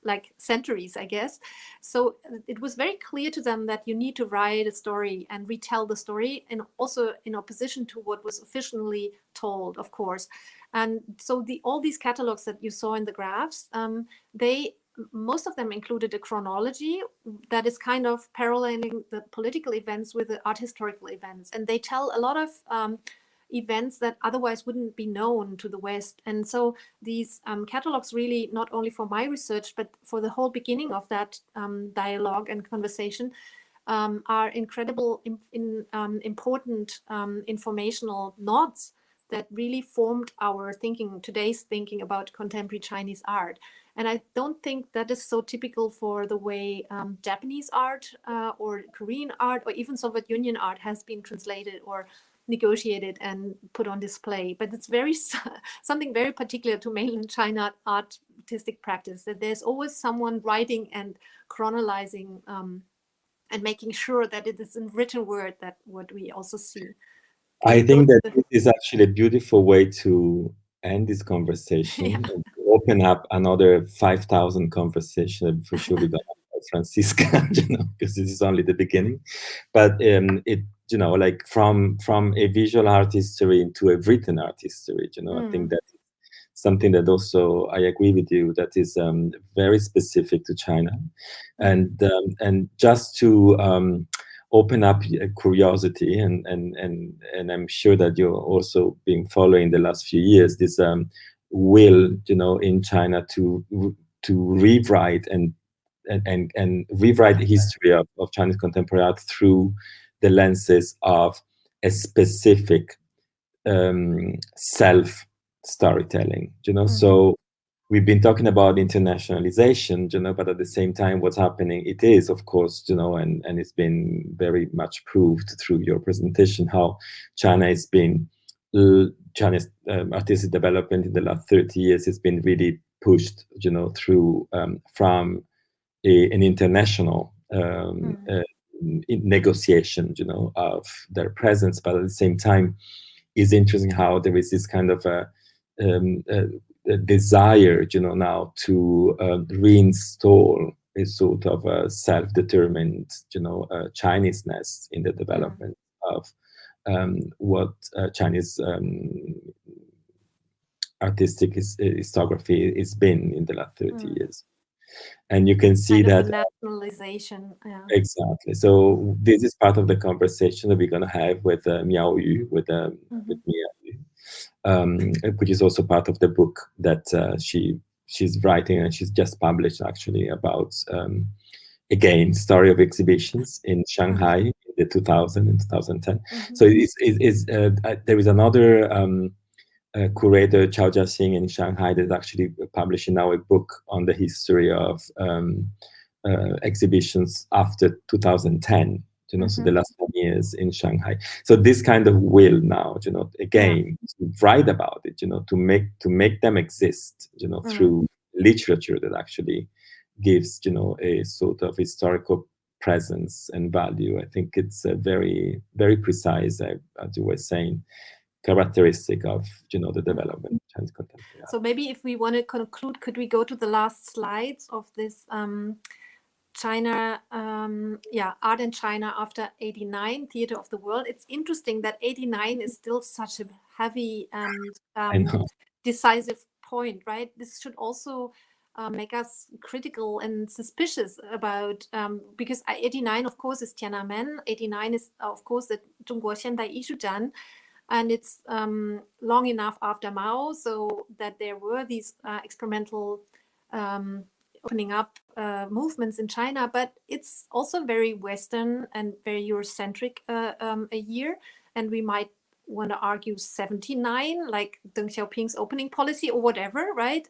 like centuries, I guess. So it was very clear to them that you need to write a story and retell the story, and also in opposition to what was officially told, of course. And so all these catalogs that you saw in the graphs, most of them included a chronology that is kind of paralleling the political events with the art historical events. And they tell a lot of events that otherwise wouldn't be known to the West. And so these catalogs really, not only for my research, but for the whole beginning of that dialogue and conversation, are incredible, important informational nods that really formed our thinking, today's thinking about contemporary Chinese art. And I don't think that is so typical for the way Japanese art or Korean art or even Soviet Union art has been translated or negotiated and put on display. But it's something very particular to mainland China artistic practice, that there's always someone writing and chronologizing and making sure that it is in written word, that what we also see. I think that this is actually a beautiful way to end this conversation and open up another 5,000 conversations. For sure, we're gonna have Franziska, because this is only the beginning. But it, like from a visual art history into a written art history, I think that something that also I agree with you, that is very specific to China, and just to open up curiosity, and I'm sure that you're also been following the last few years this will, in China to rewrite and rewrite the history of Chinese contemporary art through the lenses of a specific self storytelling, so we've been talking about internationalization, but at the same time, what's happening, it is, of course, and it's been very much proved through your presentation how China has been, China's artistic development in the last 30 years has been really pushed, through from an international negotiation, of their presence. But at the same time, it's interesting how there is this kind of a desire, now to reinstall a sort of a self-determined, Chineseness in the development of what Chinese artistic historiography has been in the last 30 years. And you can see kind of that nationalization. Yeah. Exactly. So this is part of the conversation that we're going to have with Miao Yu, with Miao Yu, which is also part of the book that she's writing, and she's just published actually about again story of exhibitions in Shanghai in the 2000 and 2010. So there is another curator, Chao Jiaxing, in Shanghai that's actually publishing now a book on the history of exhibitions after 2010, so the last 10 years in Shanghai. So this kind of will now, again, to write about it, to make them exist, through literature that actually gives, a sort of historical presence and value. I think it's a very, very precise, as you were saying, characteristic of, the development of Chinese contemporary art. So maybe if we want to conclude, could we go to the last slides of this China, art in China after 89, Theater of the World. It's interesting that 89 is still such a heavy and decisive point, right? This should also make us critical and suspicious about, because 89, of course, is Tiananmen. 89 is, of course, the 中国现代艺术展. And it's long enough after Mao, so that there were these experimental opening up movements in China, but it's also very Western and very Eurocentric a year. And we might want to argue 79, like Deng Xiaoping's opening policy or whatever, right?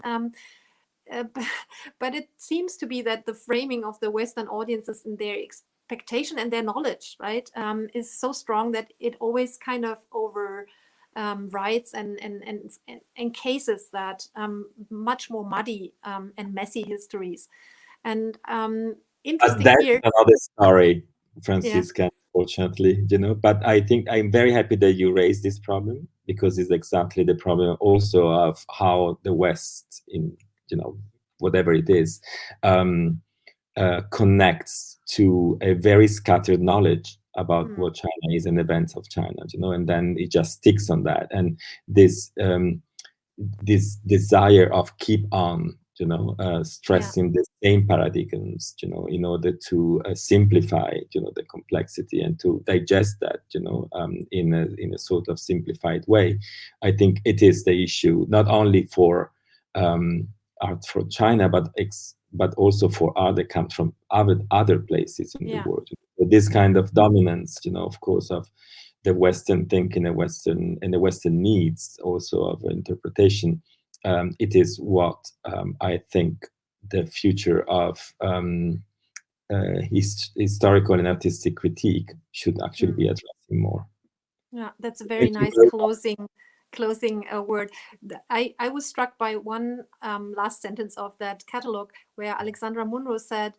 But it seems to be that the framing of the Western audiences and their expectation and their knowledge, right, is so strong that it always kind of overrides and cases that much more muddy and messy histories. And interesting that's here. Another story, Franziska, unfortunately, But I think I'm very happy that you raised this problem, because it's exactly the problem also of how the West, in whatever it is, connects to a very scattered knowledge about what China is and events of China, and then it just sticks on that. And this this desire of keep on, stressing the same paradigms, in order to simplify, the complexity and to digest that, in a sort of simplified way. I think it is the issue not only for art from China, but also for art that comes from other places in the world. So this kind of dominance, of course, of the Western thinking and the Western needs also of interpretation. It is what I think the future of historical and artistic critique should actually be addressing more. Yeah, that's a very nice closing word. I was struck by one last sentence of that catalog where Alexandra Munro said,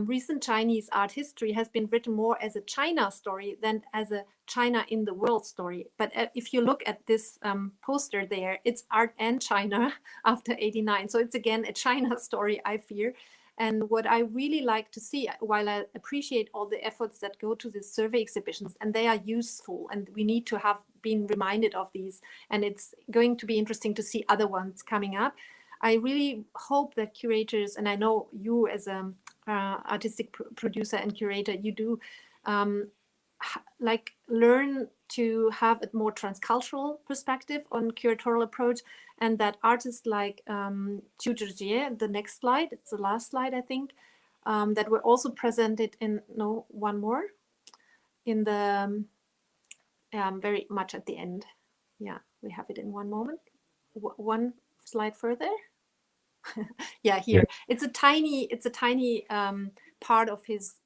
recent Chinese art history has been written more as a China story than as a China in the world story. But if you look at this poster there, it's art and China after 89. So it's again a China story, I fear. And what I really like to see, while I appreciate all the efforts that go to these survey exhibitions, and they are useful, and we need to have been reminded of these, and it's going to be interesting to see other ones coming up. I really hope that curators, and I know you as a artistic producer and curator, you do learn to have a more transcultural perspective on curatorial approach, and that artists like Zhu Zhijie, the next slide, it's the last slide, I think, that were also presented in, one more, in the, very much at the end. Yeah, we have it in one moment. One slide further. Yeah, here. It's a tiny part of his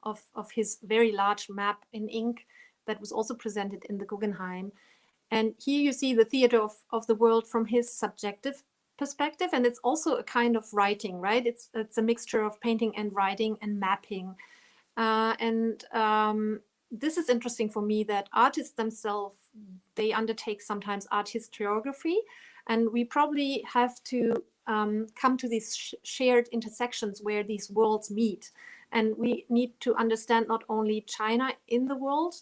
of his very large map in ink that was also presented in the Guggenheim. And here you see the theater of the world from his subjective perspective, and it's also a kind of writing, right? It's a mixture of painting and writing and mapping. This is interesting for me, that artists themselves, they undertake sometimes art historiography, and we probably have to come to these shared intersections where these worlds meet. And we need to understand not only China in the world,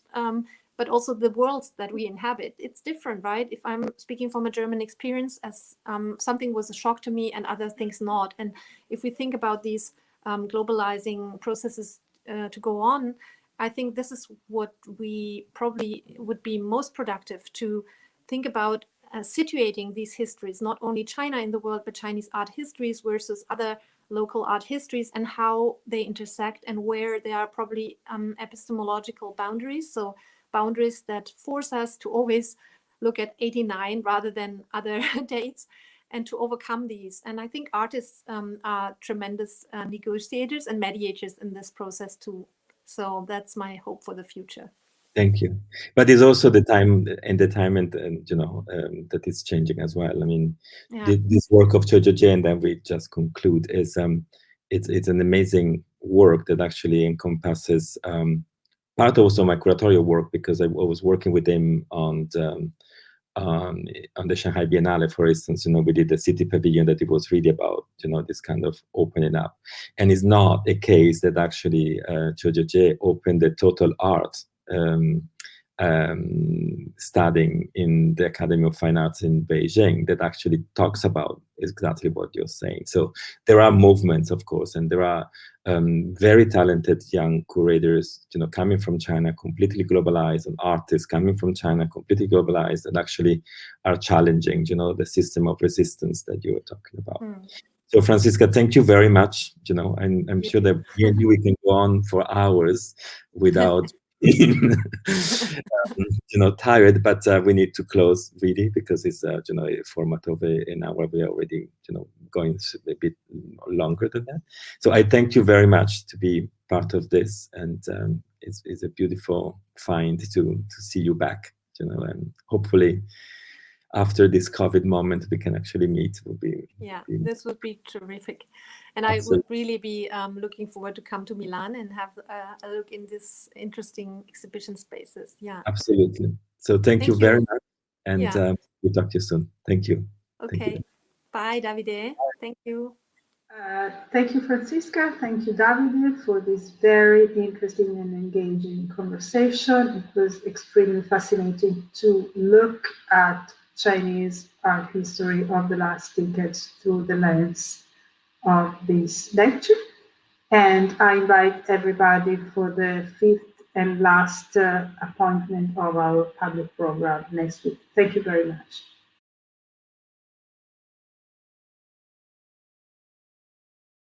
but also the worlds that we inhabit. It's different, right? If I'm speaking from a German experience, as something was a shock to me and other things not. And if we think about these globalizing processes to go on, I think this is what we probably would be most productive to think about, situating these histories, not only China in the world, but Chinese art histories versus other local art histories, and how they intersect, and where there are probably epistemological boundaries. So boundaries that force us to always look at 89 rather than other dates, and to overcome these. And I think artists are tremendous negotiators and mediators in this process too. So that's my hope for the future. Thank you. But it's also the time and you know, that is changing as well. I mean, this work of Chen Zhen, and then we just conclude, is it's an amazing work that actually encompasses part also my curatorial work, because I was working with him on the Shanghai Biennale, for instance. You know, we did the city pavilion that it was really about, you know, this kind of opening up. And it's not a case that actually Chen Zhen opened the total art studying in the Academy of Fine Arts in Beijing that actually talks about exactly what you're saying. So there are movements, of course, and there are very talented young curators, you know, coming from China, completely globalized, and artists coming from China, completely globalized, that actually are challenging, you know, the system of resistance that you were talking about. So Franziska, thank you very much. You know, and I'm sure that we can go on for hours without you know, tired, but we need to close really, because it's you know, a format of an hour. We are already, you know, going a bit longer than that. So I thank you very much to be part of this, and it's a beautiful find to see you back, you know, and hopefully after this COVID moment we can actually meet. This would be terrific. And I would really be looking forward to come to Milan and have a look in this interesting exhibition spaces. Absolutely. So thank you very much, and we'll talk to you soon. Thank you. Okay. Thank you. Bye, Davide. Thank you. Thank you, Franziska. Thank you, Davide, for this very interesting and engaging conversation. It was extremely fascinating to look at Chinese art history of the last decades through the lens of this lecture. And I invite everybody for the 5th and last appointment of our public program next week. Thank you very much.